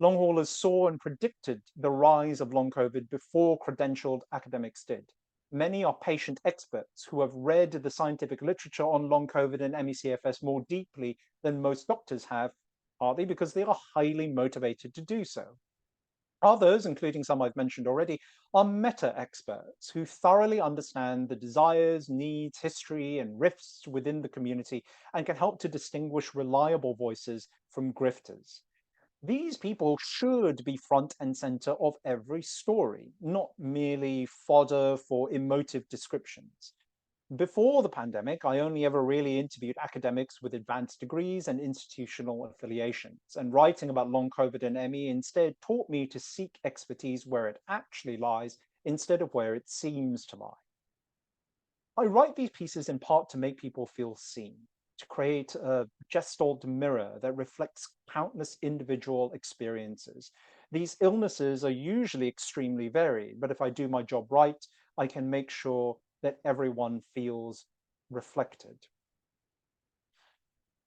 Long haulers saw and predicted the rise of long COVID before credentialed academics did. Many are patient experts who have read the scientific literature on long COVID and MECFS more deeply than most doctors have, partly because they are highly motivated to do so. Others, including some I've mentioned already, are meta-experts who thoroughly understand the desires, needs, history, and rifts within the community and can help to distinguish reliable voices from grifters. These people should be front and center of every story, not merely fodder for emotive descriptions. Before the pandemic, I only ever really interviewed academics with advanced degrees and institutional affiliations, and writing about long COVID and ME instead taught me to seek expertise where it actually lies instead of where it seems to lie. I write these pieces in part to make people feel seen, to create a gestalt mirror that reflects countless individual experiences. These illnesses are usually extremely varied, but if I do my job right, I can make sure that everyone feels reflected.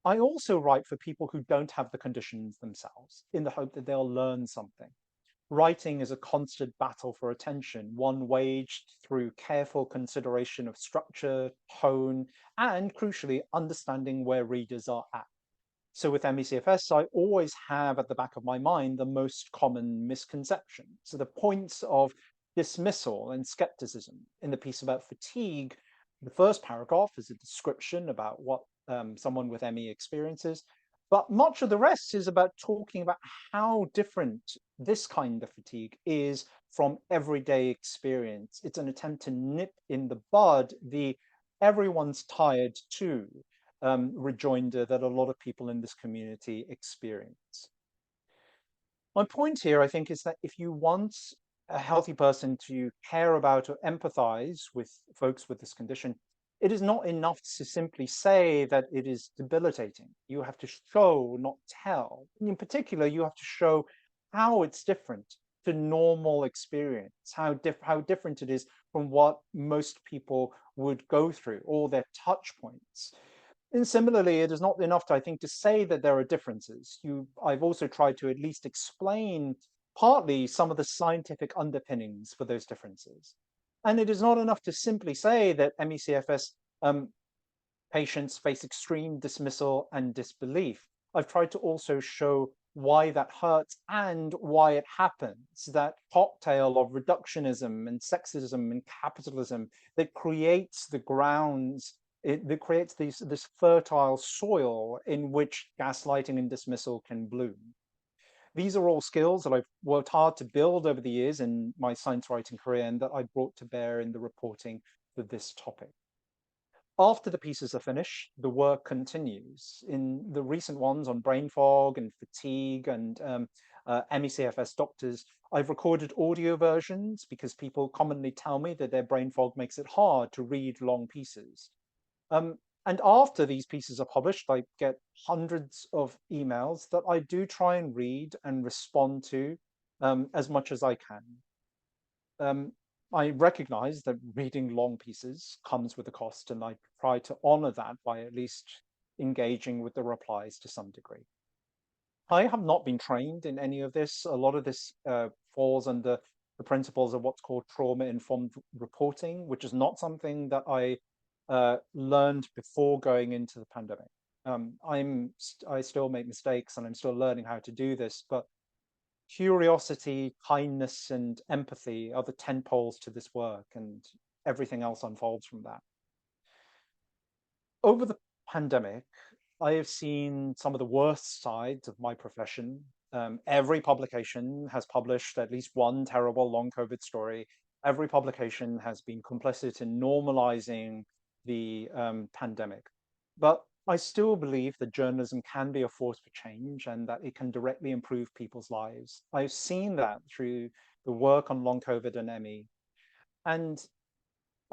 I also write for people who don't have the conditions themselves, in the hope that they'll learn something. Writing is a constant battle for attention, one waged through careful consideration of structure, tone, and crucially, understanding where readers are at. So with MECFS, I always have at the back of my mind the most common misconceptions. So the points of dismissal and skepticism. In the piece about fatigue, the first paragraph is a description about what someone with ME experiences, but much of the rest is about talking about how different this kind of fatigue is from everyday experience. It's an attempt to nip in the bud the everyone's tired too rejoinder that a lot of people in this community experience. My point here, I think, is that if you want a healthy person to care about or empathize with folks with this condition, it is not enough to simply say that it is debilitating. You have to show, not tell. In particular, you have to show how it's different to normal experience, how different it is from what most people would go through, all their touch points. And similarly, it is not enough, I think, to say that there are differences. I've also tried to at least explain partly some of the scientific underpinnings for those differences. And it is not enough to simply say that MECFS patients face extreme dismissal and disbelief. I've tried to also show why that hurts and why it happens, that cocktail of reductionism and sexism and capitalism that creates the grounds, that creates this fertile soil in which gaslighting and dismissal can bloom. These are all skills that I've worked hard to build over the years in my science writing career and that I brought to bear in the reporting for this topic. After the pieces are finished, the work continues. In the recent ones on brain fog and fatigue and MECFS doctors, I've recorded audio versions because people commonly tell me that their brain fog makes it hard to read long pieces. And after these pieces are published, I get hundreds of emails that I do try and read and respond to as much as I can. I recognize that reading long pieces comes with a cost, and I try to honor that by at least engaging with the replies to some degree. I have not been trained in any of this. A lot of this falls under the principles of what's called trauma-informed reporting, which is not something that I learned before going into the pandemic. I still make mistakes and I'm still learning how to do this, but curiosity, kindness, and empathy are the tentpoles to this work, and everything else unfolds from that. Over the pandemic, I have seen some of the worst sides of my profession. Every publication has published at least one terrible long COVID story. Every publication has been complicit in normalizing the pandemic. But I still believe that journalism can be a force for change and that it can directly improve people's lives. I've seen that through the work on long COVID and ME. And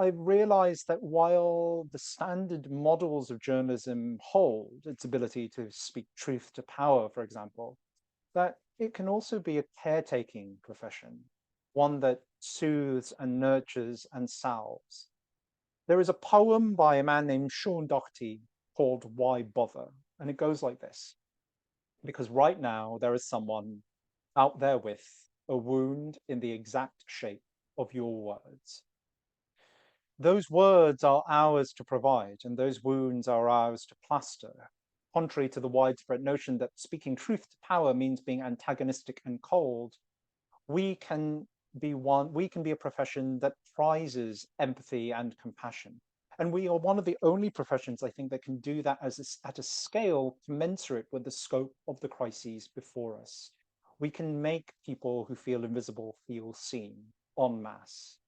I realized that while the standard models of journalism hold its ability to speak truth to power, for example, that it can also be a caretaking profession, one that soothes and nurtures and salves. There is a poem by a man named Sean Doherty called Why Bother? And it goes like this: because right now there is someone out there with a wound in the exact shape of your words. Those words are ours to provide, and those wounds are ours to plaster. Contrary to the widespread notion that speaking truth to power means being antagonistic and cold, we can be a profession that prizes empathy and compassion. And we are one of the only professions, I think, that can do that at a scale commensurate with the scope of the crises before us. We can make people who feel invisible feel seen en masse.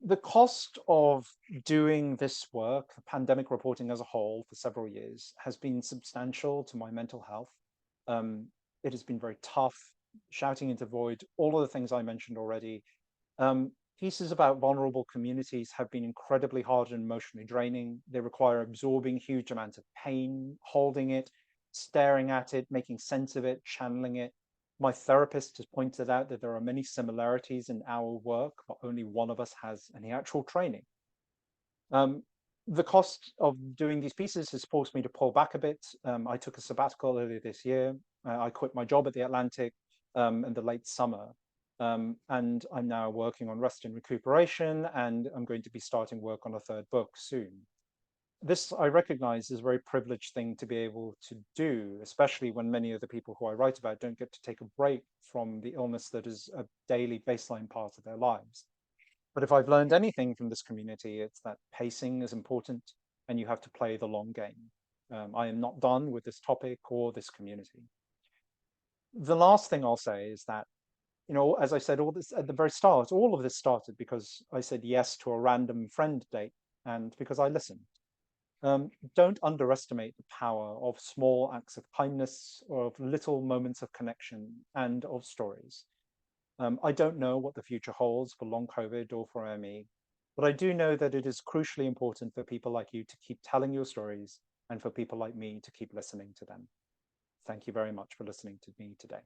The cost of doing this work, the pandemic reporting as a whole, for several years has been substantial to my mental health. It has been very tough, shouting into void, all of the things I mentioned already. Pieces about vulnerable communities have been incredibly hard and emotionally draining. They require absorbing huge amounts of pain, holding it, staring at it, making sense of it, channeling it. My therapist has pointed out that there are many similarities in our work, but only one of us has any actual training. The cost of doing these pieces has forced me to pull back a bit. I took a sabbatical earlier this year. I quit my job at the Atlantic in the late summer. And I'm now working on rest and recuperation, and I'm going to be starting work on a third book soon. This, I recognize, is a very privileged thing to be able to do, especially when many of the people who I write about don't get to take a break from the illness that is a daily baseline part of their lives. But if I've learned anything from this community, it's that pacing is important and you have to play the long game. I am not done with this topic or this community. The last thing I'll say is that, you know, as I said, all this at the very start, all of this started because I said yes to a random friend date and because I listened. Don't underestimate the power of small acts of kindness or of little moments of connection and of stories. I don't know what the future holds for long COVID or for ME, but I do know that it is crucially important for people like you to keep telling your stories and for people like me to keep listening to them. Thank you very much for listening to me today.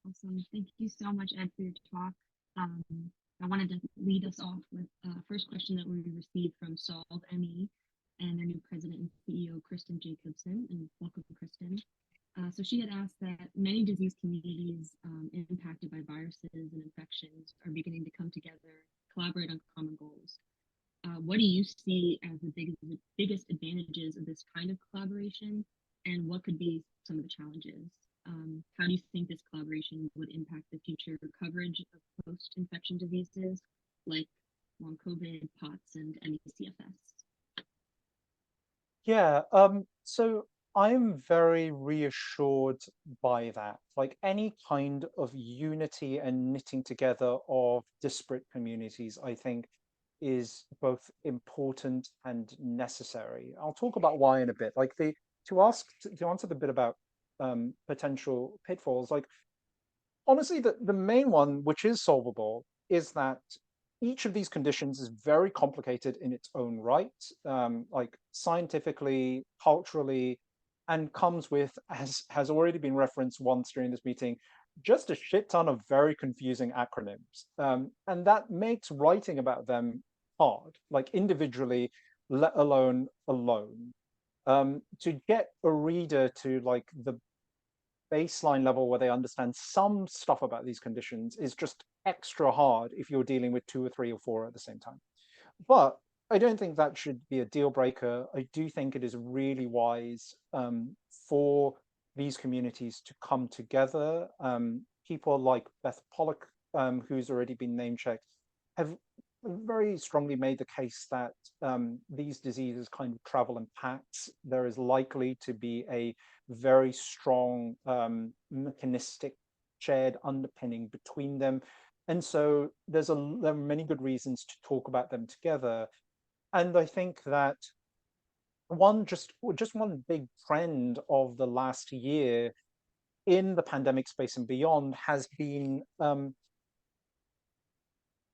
Awesome. Thank you so much, Ed, for your talk. I wanted to lead us off with the first question that we received from Solve ME and their new president and CEO, Kristen Jacobson, and welcome, Kristen. So she had asked that many disease communities impacted by viruses and infections are beginning to come together, collaborate on common goals. What do you see as the biggest advantages of this kind of collaboration, and what could be some of the challenges? How do you think this collaboration would impact the future coverage of post-infection diseases like long COVID, POTS, and MECFS? Yeah, so I'm very reassured by that. Like any kind of unity and knitting together of disparate communities, I think is both important and necessary. I'll talk about why in a bit. Like to answer the bit about potential pitfalls, like honestly, the main one, which is solvable, is that each of these conditions is very complicated in its own right, like scientifically, culturally, and comes with, as has already been referenced once during this meeting, just a shit ton of very confusing acronyms. And that makes writing about them hard, like individually, let alone alone. To get a reader to like the baseline level where they understand some stuff about these conditions is just extra hard if you're dealing with 2 or 3 or 4 at the same time. But I don't think that should be a deal breaker. I do think it is really wise for these communities to come together. People like Beth Pollock, who's already been name checked, have very strongly made the case that these diseases kind of travel in packs. There is likely to be a very strong mechanistic shared underpinning between them. And so there are many good reasons to talk about them together. And I think that just one big trend of the last year in the pandemic space and beyond has been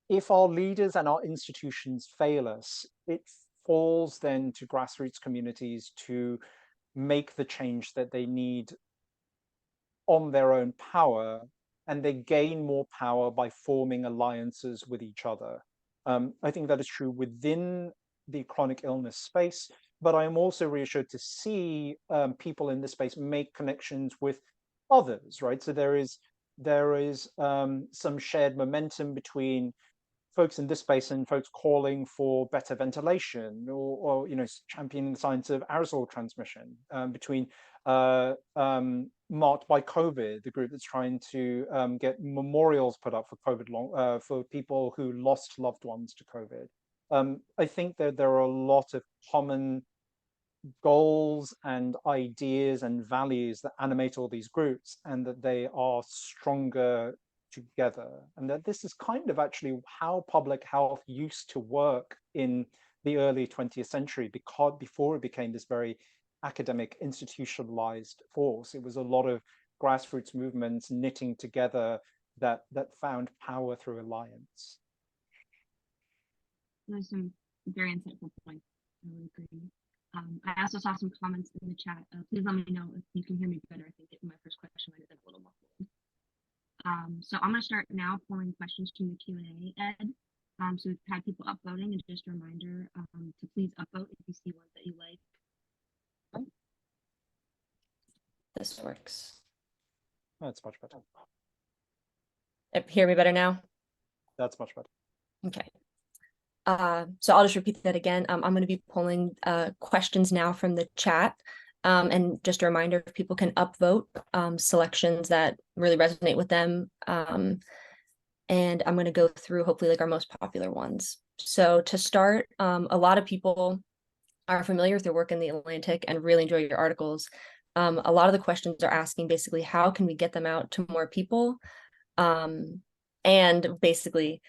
if our leaders and our institutions fail us, it falls then to grassroots communities to make the change that they need on their own power, and they gain more power by forming alliances with each other. I think that is true within the chronic illness space, but I am also reassured to see people in this space make connections with others, right? So there is some shared momentum between folks in this space and folks calling for better ventilation or championing the science of aerosol transmission between Marked by COVID, the group that's trying to get memorials put up for COVID for people who lost loved ones to COVID. I think that there are a lot of common goals and ideas and values that animate all these groups, and that they are stronger together, and that this is kind of actually how public health used to work in the early 20th century, because before it became this very academic institutionalized force. It was a lot of grassroots movements knitting together that found power through alliance. Those are some very insightful points. I would agree. I also saw some comments in the chat. Please let me know if you can hear me better. I think my first question might have been a little muffled. So I'm going to start now pulling questions from the Q&A, Ed. So we've had people upvoting, and just a reminder to please upvote if you see ones that you like. Oh. This works. That's much better. Hear me better now? That's much better. Okay. So I'll just repeat that again. I'm going to be pulling questions now from the chat. And just a reminder, if people can upvote selections that really resonate with them. And I'm going to go through hopefully like our most popular ones. So to start, a lot of people are familiar with your work in the Atlantic and really enjoy your articles. A lot of the questions are asking basically, how can we get them out to more people? And basically,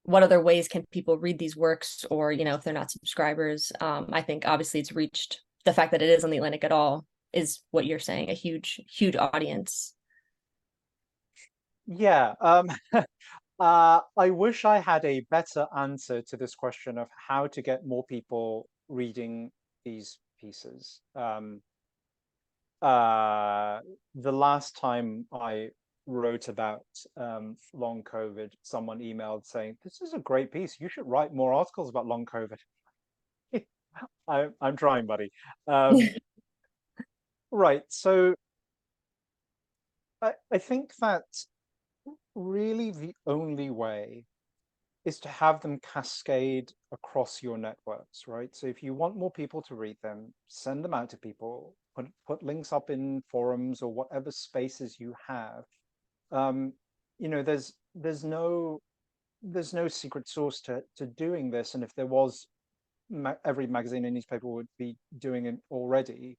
what other ways can people read these works, or, you know, if they're not subscribers? I think obviously it's reached, the fact that it is on the Atlantic at all is what you're saying, a huge audience. Yeah, I wish I had a better answer to this question of how to get more people reading these pieces. The last time I wrote about long COVID, someone emailed saying, "This is a great piece. You should write more articles about long COVID." I'm trying, buddy. Right. So I think that really the only way is to have them cascade across your networks, right? So if you want more people to read them, send them out to people, put links up in forums or whatever spaces you have. You know, there's no secret sauce to doing this, and if there was, every magazine and newspaper would be doing it already.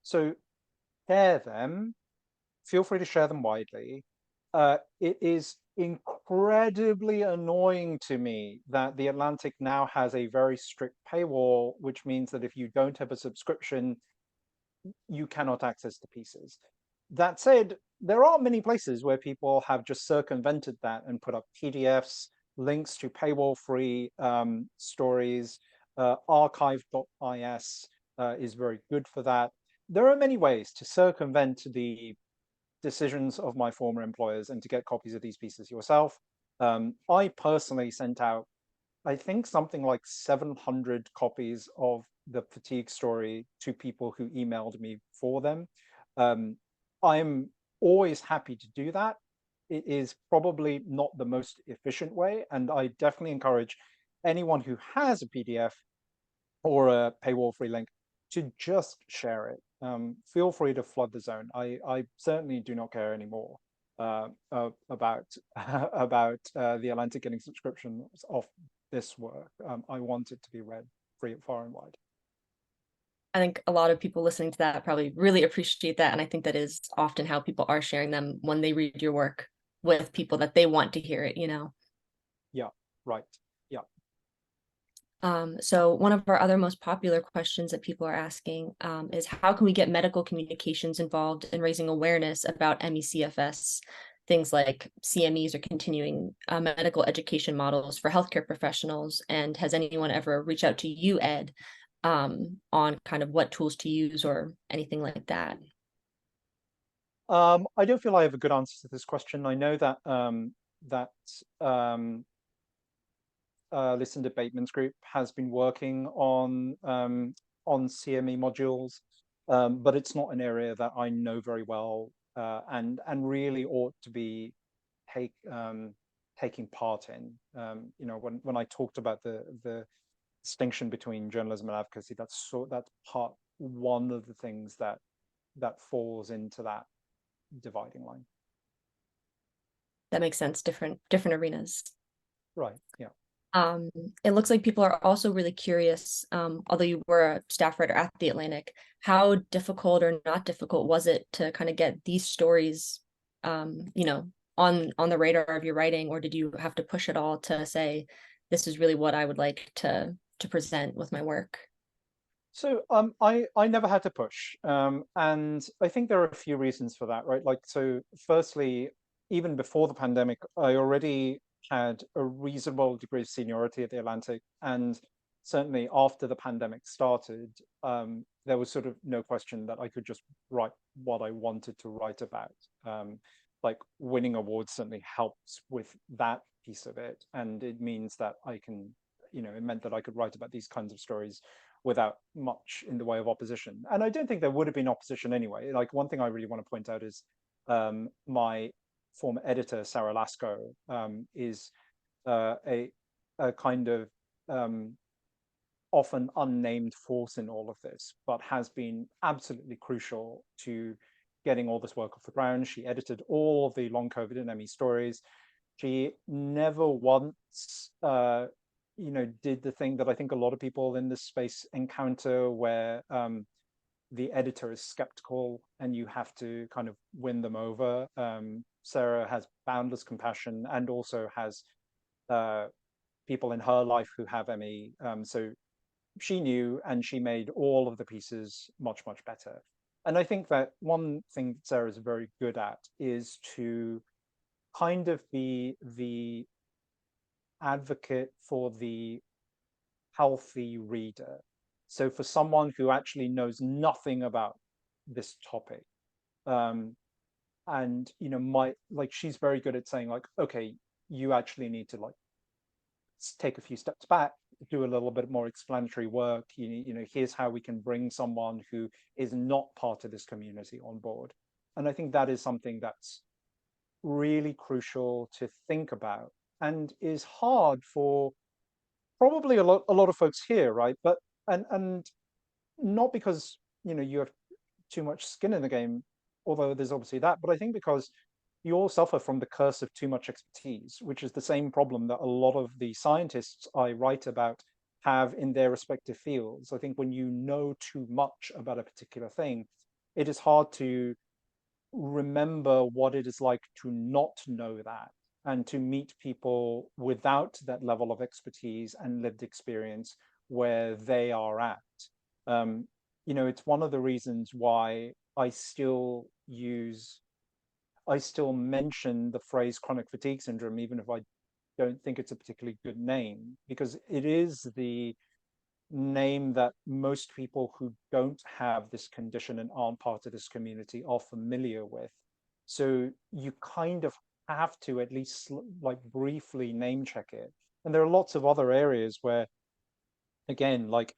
So share them. Feel free to share them widely. It is incredibly annoying to me that the Atlantic now has a very strict paywall, which means that if you don't have a subscription, you cannot access the pieces. That said, there are many places where people have just circumvented that and put up PDFs, links to paywall-free stories. Archive.is is very good for that. There are many ways to circumvent the decisions of my former employers and to get copies of these pieces yourself. I personally sent out, I think, something like 700 copies of the fatigue story to people who emailed me for them. I'm always happy to do that. It is probably not the most efficient way, and I definitely encourage anyone who has a PDF or a paywall-free link to just share it. Feel free to flood the zone. I certainly do not care anymore about the Atlantic getting subscriptions off this work. I want it to be read free, far and wide. I think a lot of people listening to that probably really appreciate that, and I think that is often how people are sharing them when they read your work with people that they want to hear it, you know. Yeah, right. Yeah. So one of our other most popular questions that people are asking is, how can we get medical communications involved in raising awareness about MECFS, things like CMEs or continuing medical education models for healthcare professionals? And has anyone ever reached out to you, Ed, on kind of what tools to use or anything like that? I don't feel I have a good answer to this question. I know that Lucinda Bateman's group has been working on CME modules, but it's not an area that I know very well and really ought to be taking part in. You know, when I talked about the distinction between journalism and advocacy, that's part one of the things that falls into that dividing line. That makes sense. Different arenas. Right. Yeah. It looks like people are also really curious, although you were a staff writer at The Atlantic, how difficult or not difficult was it to kind of get these stories, you know, on the radar of your writing, or did you have to push it all to say, this is really what I would like to present with my work? So I never had to push, and I think there are a few reasons for that, right? Like, so firstly, even before the pandemic, I already had a reasonable degree of seniority at The Atlantic, and certainly after the pandemic started, there was sort of no question that I could just write what I wanted to write about. Like winning awards certainly helps with that piece of it, and it means that I can, it meant that I could write about these kinds of stories without much in the way of opposition. And I don't think there would have been opposition anyway. Like, one thing I really want to point out is my former editor, Sarah Lasko, is a kind of often unnamed force in all of this, but has been absolutely crucial to getting all this work off the ground. She edited all of the long COVID and ME stories. She never once did the thing that I think a lot of people in this space encounter, where the editor is skeptical and you have to kind of win them over. Sarah has boundless compassion and also has people in her life who have ME. So she knew, and she made all of the pieces much, much better. And I think that one thing that Sarah is very good at is to kind of be the advocate for the healthy reader. So for someone who actually knows nothing about this topic, and she's very good at saying, like, okay, you actually need to like take a few steps back, do a little bit more explanatory work. Here's how we can bring someone who is not part of this community on board. And I think that is something that's really crucial to think about, and is hard for probably a lot of folks here, right? But and not because you have too much skin in the game, although there's obviously that, but I think because you all suffer from the curse of too much expertise, which is the same problem that a lot of the scientists I write about have in their respective fields. I think when you know too much about a particular thing, it is hard to remember what it is like to not know that, and to meet people without that level of expertise and lived experience where they are at. It's one of the reasons why I still mention the phrase chronic fatigue syndrome, even if I don't think it's a particularly good name, because it is the name that most people who don't have this condition and aren't part of this community are familiar with. So you kind of have to at least like briefly name check it. And there are lots of other areas where, again, like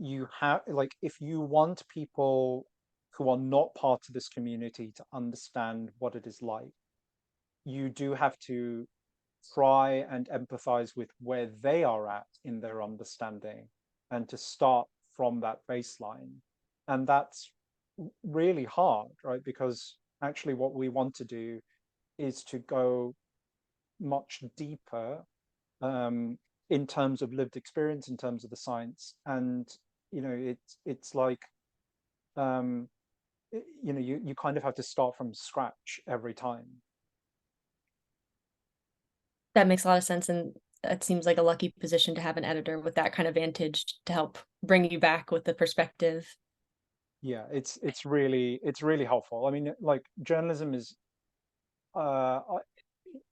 you have, like, if you want people who are not part of this community to understand what it is like, you do have to try and empathize with where they are at in their understanding, and to start from that baseline. And that's really hard, right? Because actually what we want to do is to go much deeper in terms of lived experience, in terms of the science. And it's like you kind of have to start from scratch every time. That makes a lot of sense, and it seems like a lucky position to have an editor with that kind of vantage to help bring you back with the perspective. Yeah, it's really helpful. I mean, like, journalism is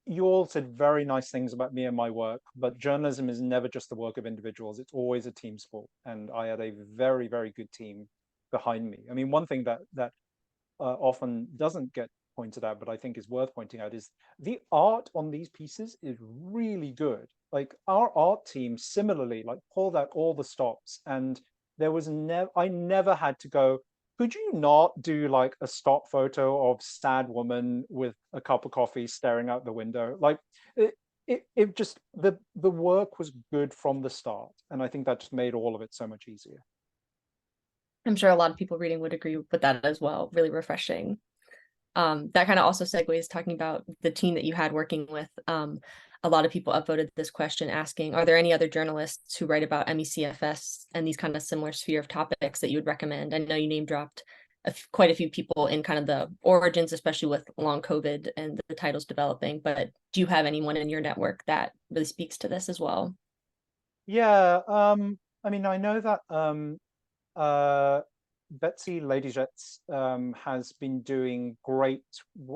you all said very nice things about me and my work, but journalism is never just the work of individuals. It's always a team sport, and I had a very, very good team behind me. I mean, one thing that often doesn't get pointed out, but I think is worth pointing out, is the art on these pieces is really good. Like, our art team similarly like pulled out all the stops, and there was I never had to go, could you not do like a stock photo of sad woman with a cup of coffee staring out the window? Like, it just, the work was good from the start, and I think that just made all of it so much easier. I'm sure a lot of people reading would agree with that as well. Really refreshing. That kind of also segues talking about the team that you had working with. A lot of people upvoted this question asking, are there any other journalists who write about MECFS and these kind of similar sphere of topics that you would recommend? I know you name dropped quite a few people in kind of the origins, especially with long COVID and the titles developing, but do you have anyone in your network that really speaks to this as well? Yeah, I mean, I know that Betsy Ladyjets has been doing great.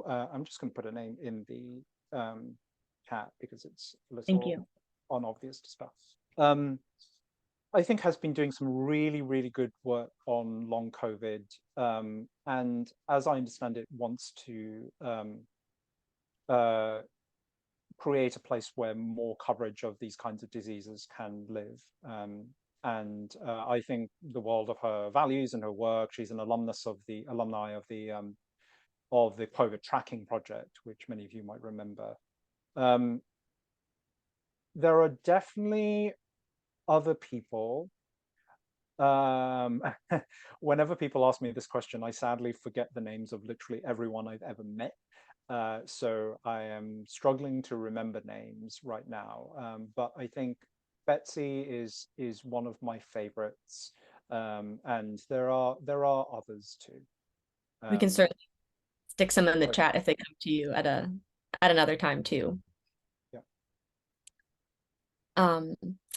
I'm just going to put a name in the chat because it's a Thank little you. unobvious to spell. I think has been doing some really, really good work on long COVID. And as I understand it, wants to create a place where more coverage of these kinds of diseases can live. And I think the world of her values and her work. She's an alumni of the COVID tracking project, which many of you might remember. There are definitely other people. Whenever people ask me this question, I sadly forget the names of literally everyone I've ever met. So I am struggling to remember names right now. But I think Betsy is one of my favorites, and there are others too. We can certainly stick some in the but- chat if they come to you at another time too. Yeah.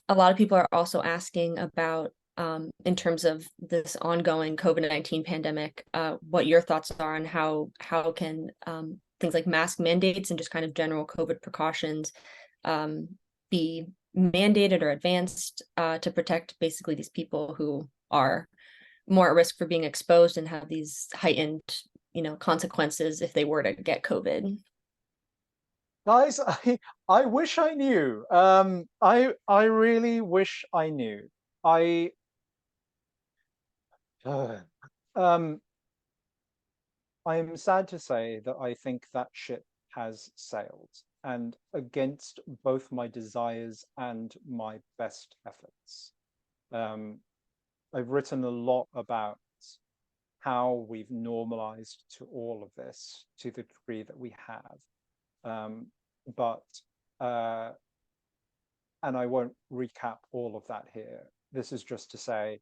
A lot of people are also asking about, in terms of this ongoing COVID-19 pandemic, what your thoughts are on how can things like mask mandates and just kind of general COVID precautions be mandated or advanced to protect basically these people who are more at risk for being exposed and have these heightened, consequences if they were to get COVID. Guys, I wish I knew. I really wish I knew. I am sad to say that I think that ship has sailed, and against both my desires and my best efforts. I've written a lot about how we've normalized to all of this to the degree that we have. And I won't recap all of that here. This is just to say,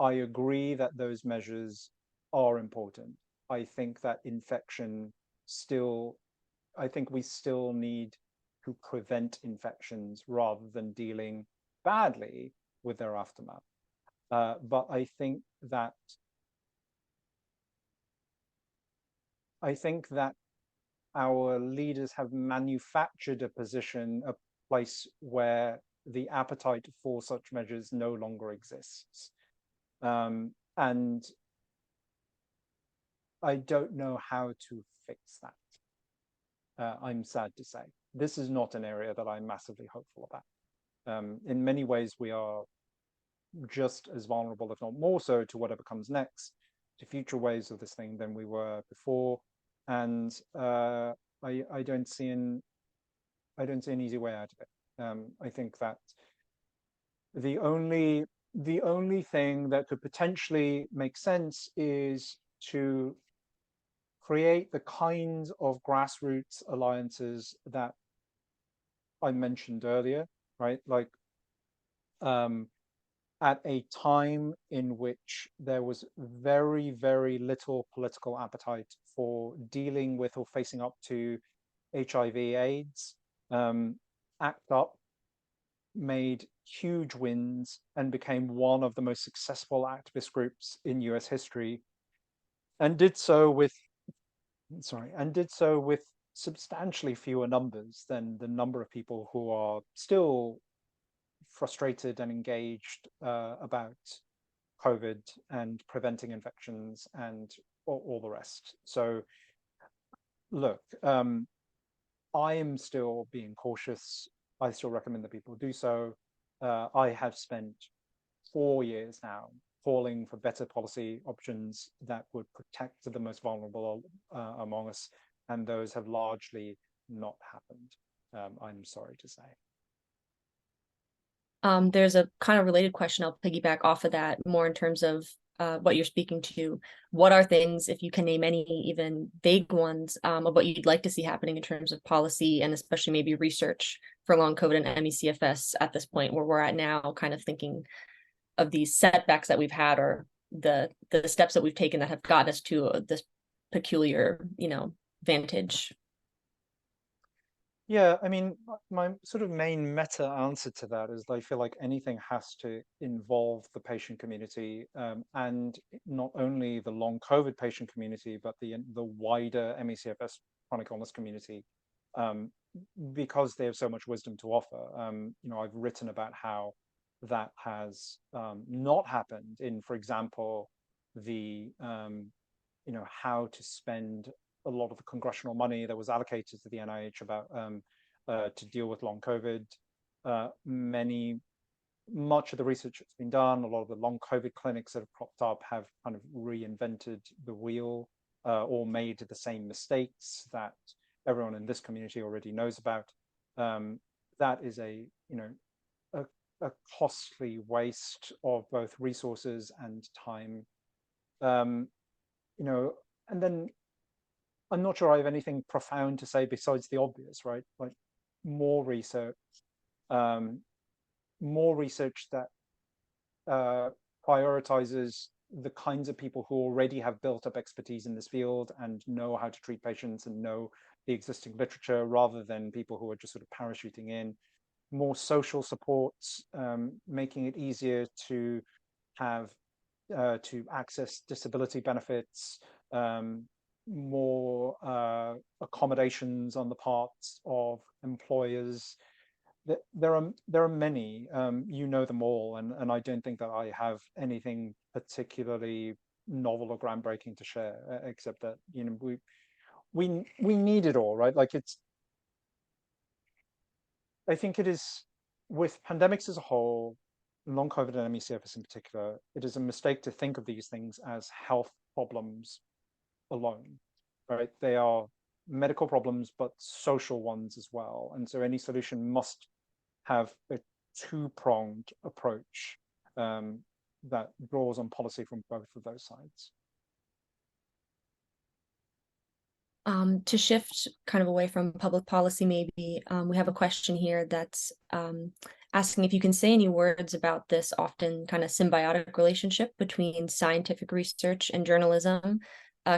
I agree that those measures are important. I think that I think we still need to prevent infections rather than dealing badly with their aftermath. But I think that our leaders have manufactured a place where the appetite for such measures no longer exists. And I don't know how to fix that. I'm sad to say. This is not an area that I'm massively hopeful about. In many ways, we are just as vulnerable, if not more so, to whatever comes next, to future waves of this thing than we were before. And I don't see an easy way out of it. I think that the only thing that could potentially make sense is to create the kinds of grassroots alliances that I mentioned earlier, right? Like at a time in which there was very, very little political appetite for dealing with or facing up to HIV/AIDS, ACT UP made huge wins and became one of the most successful activist groups in US history, and did so with substantially fewer numbers than the number of people who are still frustrated and engaged about COVID and preventing infections and all the rest. So look, I am still being cautious. I still recommend that people do so. I have spent 4 years now calling for better policy options that would protect the most vulnerable among us, and those have largely not happened, I'm sorry to say. There's a kind of related question. I'll piggyback off of that more in terms of what you're speaking to. What are things, if you can name any even vague ones, of what you'd like to see happening in terms of policy and especially maybe research for long COVID and MECFS at this point where we're at now, kind of thinking of these setbacks that we've had or the steps that we've taken that have gotten us to this peculiar, vantage. Yeah, I mean, my sort of main meta answer to that is I feel like anything has to involve the patient community, and not only the long COVID patient community, but the wider MECFS chronic illness community. because they have so much wisdom to offer. You know, I've written about how that has not happened in, for example, the you know, how to spend a lot of the congressional money that was allocated to the NIH about to deal with long COVID. Much of the research that's been done, a lot of the long COVID clinics that have cropped up have kind of reinvented the wheel or made the same mistakes that everyone in this community already knows about. That is a, you know, a costly waste of both resources and time. You know, and then I'm not sure I have anything profound to say besides the obvious, right? Like more research that prioritizes the kinds of people who already have built up expertise in this field and know how to treat patients and know the existing literature, rather than people who are just sort of parachuting in. More social supports, making it easier to have to access disability benefits, more accommodations on the parts of employers. There are many, you know them all, and I don't think that I have anything particularly novel or groundbreaking to share, except that, you know, we need it all, right? Like I think it is, with pandemics as a whole, long COVID and MECFS in particular, it is a mistake to think of these things as health problems alone, right? They are medical problems, but social ones as well. And so any solution must have a two-pronged approach that draws on policy from both of those sides. To shift kind of away from public policy, maybe we have a question here that's asking if you can say any words about this often kind of symbiotic relationship between scientific research and journalism.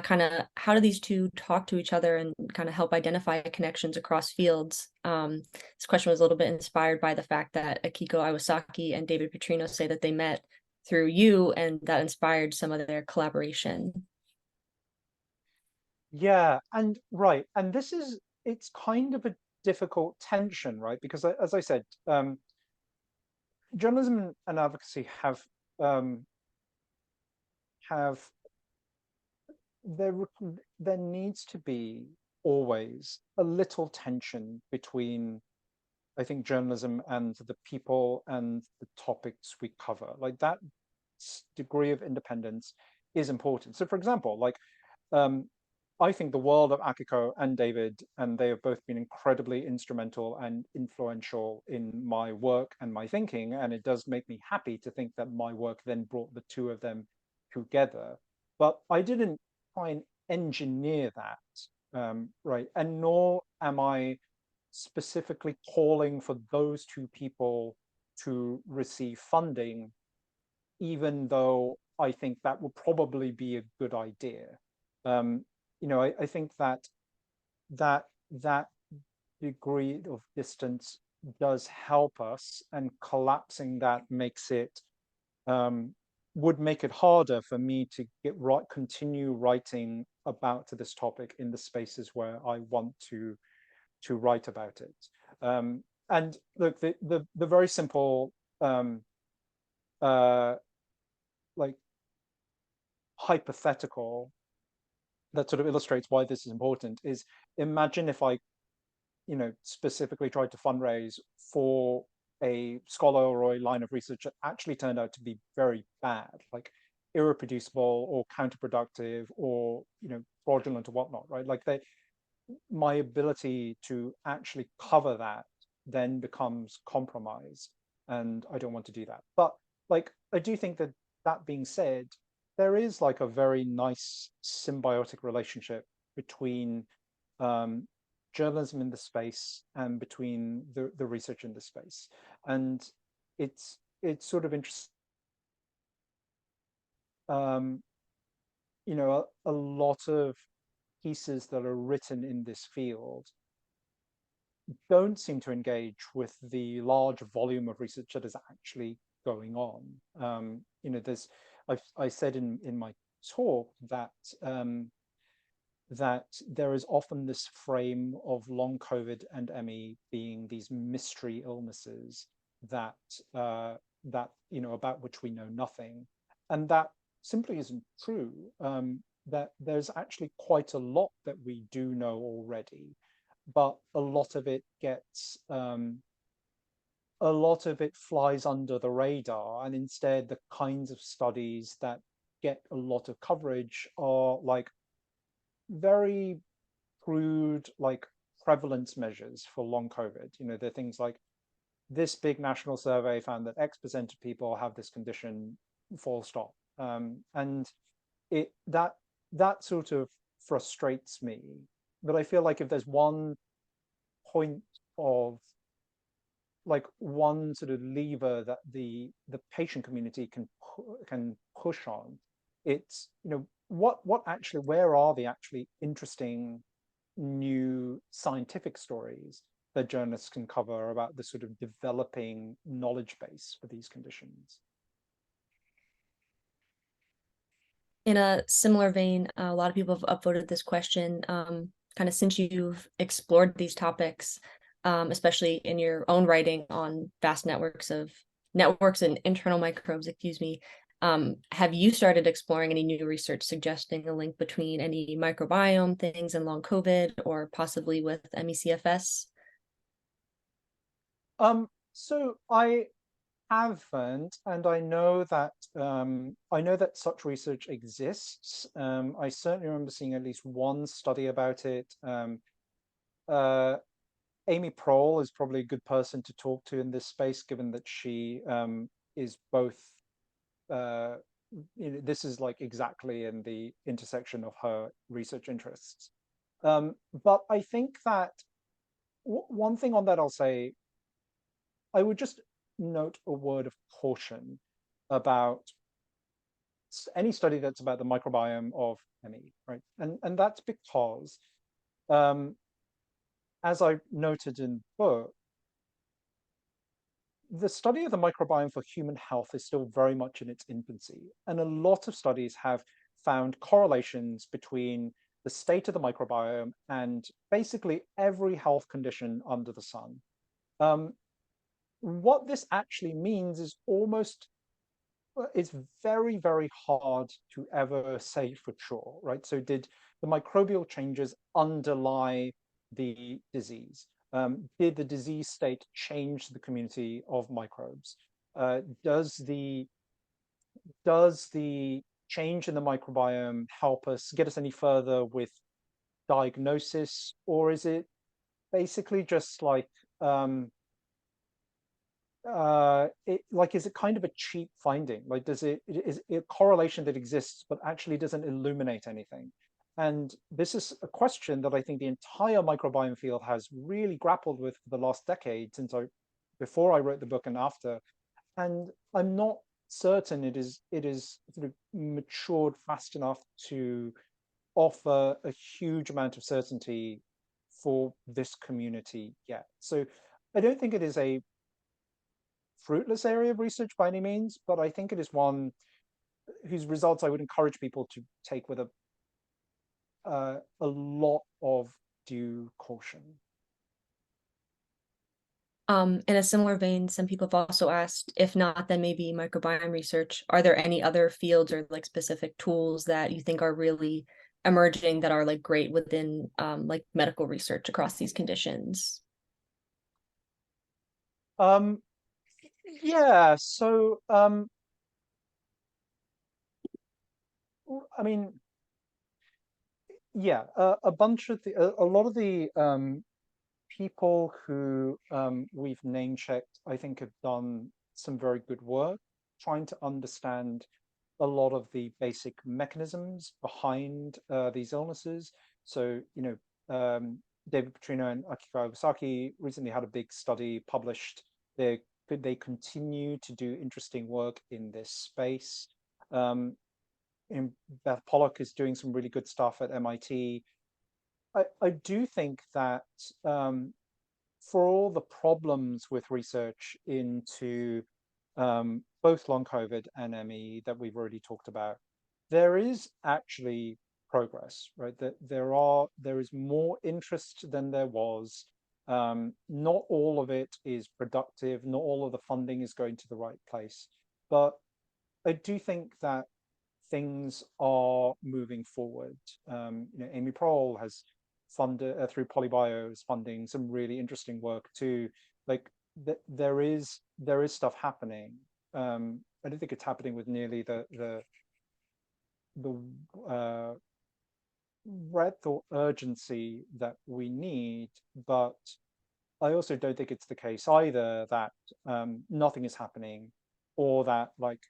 Kind of how do these two talk to each other and kind of help identify connections across fields? This question was a little bit inspired by the fact that Akiko Iwasaki and David Petrino say that they met through you, and that inspired some of their collaboration. Yeah, and right, and it's kind of a difficult tension, right? Because as I said, journalism and advocacy have there needs to be always a little tension between, I think, journalism and the people and the topics we cover. Like that degree of independence is important. So, for example, like I think the world of Akiko and David, and they have both been incredibly instrumental and influential in my work and my thinking. And it does make me happy to think that my work then brought the two of them together. But I didn't try and engineer that, right? And nor am I specifically calling for those two people to receive funding, even though I think that would probably be a good idea. You know, I think that degree of distance does help us, and collapsing that makes it would make it harder for me to continue writing about this topic in the spaces where I want to write about it. And look, the very simple like hypothetical that sort of illustrates why this is important is, imagine if I, you know, specifically tried to fundraise for a scholar or a line of research that actually turned out to be very bad, like irreproducible or counterproductive or, you know, fraudulent or whatnot, right? Like my ability to actually cover that then becomes compromised, and I don't want to do that. But like, I do think that, that being said, there is like a very nice symbiotic relationship between journalism in the space and between the research in the space. And it's sort of interesting. You know, a lot of pieces that are written in this field don't seem to engage with the large volume of research that is actually going on. You know, I said in my talk that that there is often this frame of long COVID and ME being these mystery illnesses that about which we know nothing, and that simply isn't true. That there's actually quite a lot that we do know already, but a lot of it flies under the radar, and instead the kinds of studies that get a lot of coverage are like very crude, like prevalence measures for long COVID. They're things like, this big national survey found that X% of people have this condition, full stop. And that sort of frustrates me. But I feel like if there's one point of, like, one sort of lever that the patient community can push on, it's where are the actually interesting new scientific stories that journalists can cover about the sort of developing knowledge base for these conditions. In a similar vein, a lot of people have upvoted this question, kind of since you've explored these topics, especially in your own writing on vast networks and internal microbes, have you started exploring any new research suggesting a link between any microbiome things and long COVID, or possibly with MECFS? So I haven't, and I know that such research exists. I certainly remember seeing at least one study about it. Amy Prohl is probably a good person to talk to in this space, given that she is both. This is like exactly in the intersection of her research interests. But I think that one thing on that I'll say, I would just note a word of caution about any study that's about the microbiome of ME, right? And that's because, as I noted in the book, the study of the microbiome for human health is still very much in its infancy. And a lot of studies have found correlations between the state of the microbiome and basically every health condition under the sun. What this actually means is it's very, very hard to ever say for sure, right? So did the microbial changes underlie the disease? Did the disease state change the community of microbes? Does the change in the microbiome get us any further with diagnosis, or is it basically just like is it kind of a cheap finding? Like, is it a correlation that exists but actually doesn't illuminate anything? And this is a question that I think the entire microbiome field has really grappled with for the last decade, before I wrote the book and after. And I'm not certain it is sort of matured fast enough to offer a huge amount of certainty for this community yet. So I don't think it is a fruitless area of research by any means, but I think it is one whose results I would encourage people to take with a lot of due caution. In a similar vein, some people have also asked, if not, then maybe microbiome research. Are there any other fields or like specific tools that you think are really emerging that are like great within like medical research across these conditions? Yeah, so I mean, yeah, a lot of the people who we've name checked, I think, have done some very good work trying to understand a lot of the basic mechanisms behind these illnesses. So, David Petrino and Akiko Iwasaki recently had a big study published. They continue to do interesting work in this space. Beth Pollock is doing some really good stuff at MIT. I do think that for all the problems with research into both long COVID and ME that we've already talked about, there is actually progress, right? That there is more interest than there was. Not all of it is productive. Not all of the funding is going to the right place. But I do think that things are moving forward. Amy Prohl has funded through Polybio is funding some really interesting work too. Like there is stuff happening. I don't think it's happening with nearly the breadth or urgency that we need, but I also don't think it's the case either that nothing is happening, or that like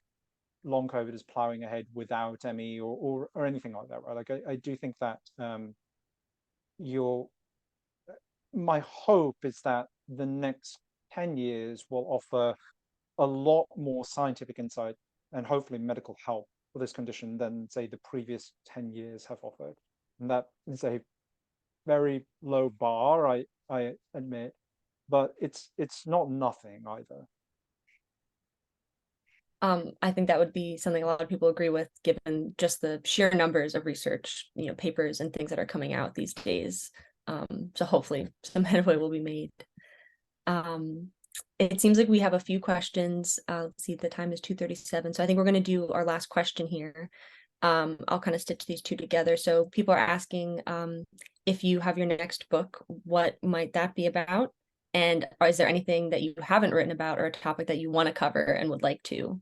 long COVID is plowing ahead without ME or anything like that, right? Like I do think that my hope is that the next 10 years will offer a lot more scientific insight and hopefully medical help for this condition than, say, the previous 10 years have offered. And that is a very low bar, I admit, but it's not nothing either. I think that would be something a lot of people agree with, given just the sheer numbers of research, papers and things that are coming out these days. So hopefully some headway will be made. It seems like we have a few questions. Let's see, the time is 2:37. So I think we're going to do our last question here. I'll kind of stitch these two together. So people are asking if you have your next book, what might that be about? And is there anything that you haven't written about or a topic that you want to cover and would like to?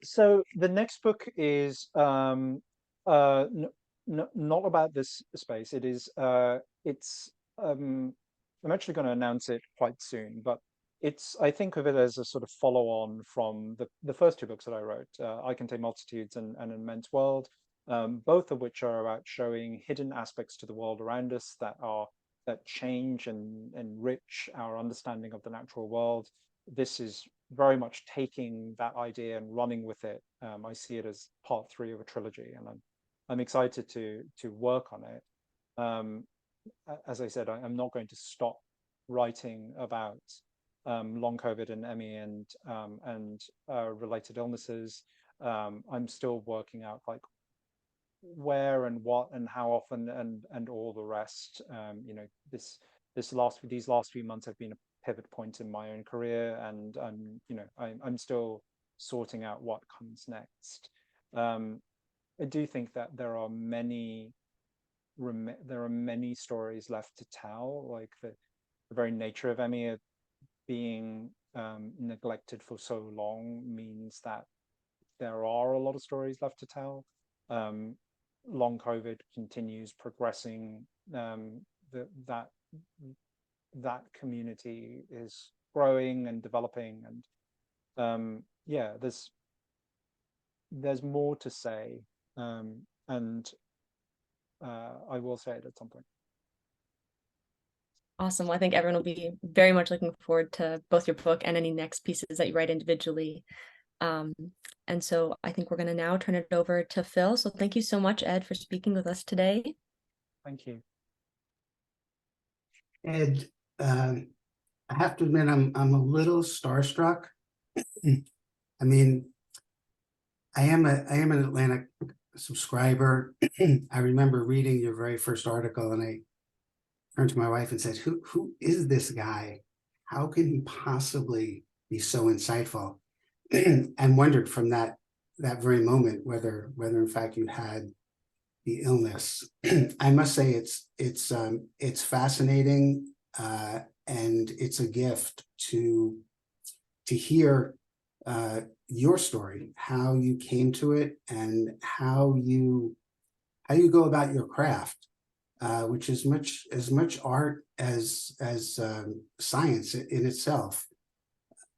So the next book is not about this space. It is I'm actually going to announce it quite soon, but I think of it as a sort of follow-on from the first two books that I wrote, I Contain Multitudes and An Immense World, both of which are about showing hidden aspects to the world around us that change and enrich our understanding of the natural world. This is very much taking that idea and running with it. I see it as part 3 of a trilogy, and I'm excited to work on it. As I said, I'm not going to stop writing about long COVID and ME and related illnesses. I'm still working out like where and what and how often and all the rest. These last few months have been a pivot point in my own career, and I'm still sorting out what comes next. I do think that there are many stories left to tell. Like the very nature of ME being neglected for so long means that there are a lot of stories left to tell. Long COVID continues progressing. That community is growing and developing, and yeah, there's more to say, and I will say it at some point. Awesome. Well, I think everyone will be very much looking forward to both your book and any next pieces that you write individually. And so I think we're going to now turn it over to Phil. So thank you so much, Ed, for speaking with us today. Thank you. Ed, I have to admit, I'm a little starstruck. I mean, I am an Atlantic subscriber. I remember reading your very first article, and I turned to my wife and said, "Who is this guy? How can he possibly be so insightful?" And wondered from that very moment whether in fact you had the illness. I must say it's fascinating, and it's a gift to hear your story, how you came to it, and how you go about your craft, which is as much art as science in itself.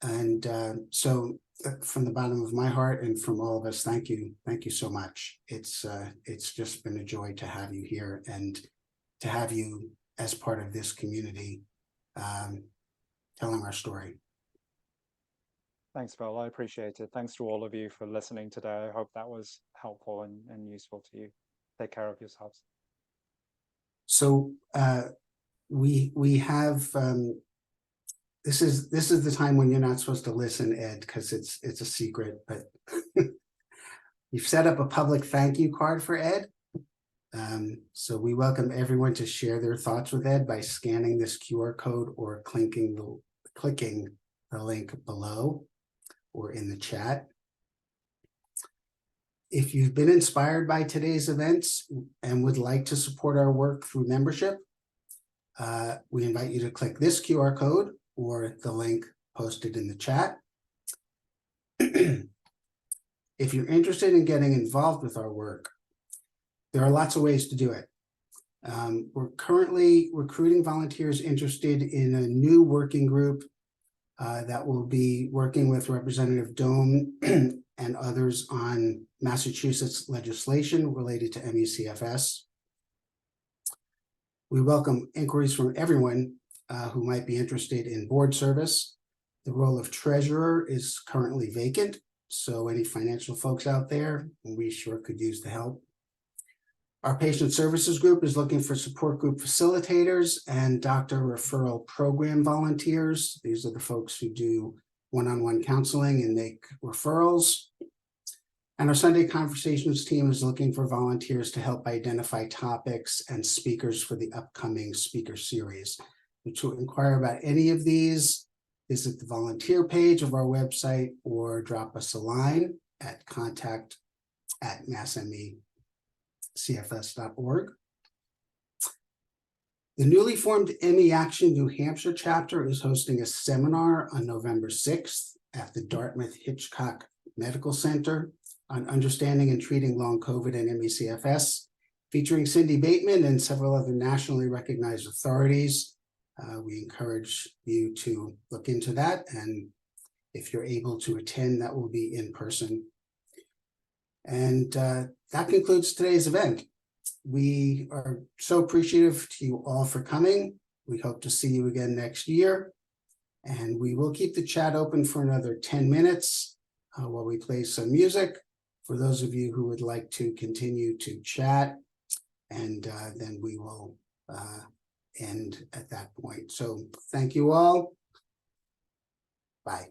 And so from the bottom of my heart and from all of us, thank you so much. It's just been a joy to have you here and to have you as part of this community, telling our story. Thanks, Phil. I appreciate it. Thanks to all of you for listening today. I hope that was helpful and useful to you. Take care of yourselves. So we have this is the time when you're not supposed to listen, Ed, because it's a secret, but You've set up a public thank you card for Ed. So we welcome everyone to share their thoughts with Ed by scanning this QR code or clicking the link below or in the chat. If you've been inspired by today's events and would like to support our work through membership, we invite you to click this QR code or the link posted in the chat. If you're interested in getting involved with our work, there are lots of ways to do it. We're currently recruiting volunteers interested in a new working group that will be working with Representative Dome and others on Massachusetts legislation related to MECFS. We welcome inquiries from everyone who might be interested in board service. The role of treasurer is currently vacant, so any financial folks out there, we sure could use the help. Our patient services group is looking for support group facilitators and doctor referral program volunteers. These are the folks who do one-on-one counseling and make referrals. And our Sunday Conversations team is looking for volunteers to help identify topics and speakers for the upcoming speaker series. To inquire about any of these, visit the volunteer page of our website or drop us a line at contact@massmecfs.org. The newly formed ME Action New Hampshire chapter is hosting a seminar on November 6th at the Dartmouth Hitchcock Medical Center on understanding and treating long COVID and MECFS, featuring Cindy Bateman and several other nationally recognized authorities. We encourage you to look into that, and if you're able to attend, that will be in person. And that concludes today's event. We are so appreciative to you all for coming. We hope to see you again next year, and we will keep the chat open for another 10 minutes while we play some music for those of you who would like to continue to chat, and then we will end at that point. So thank you all. Bye.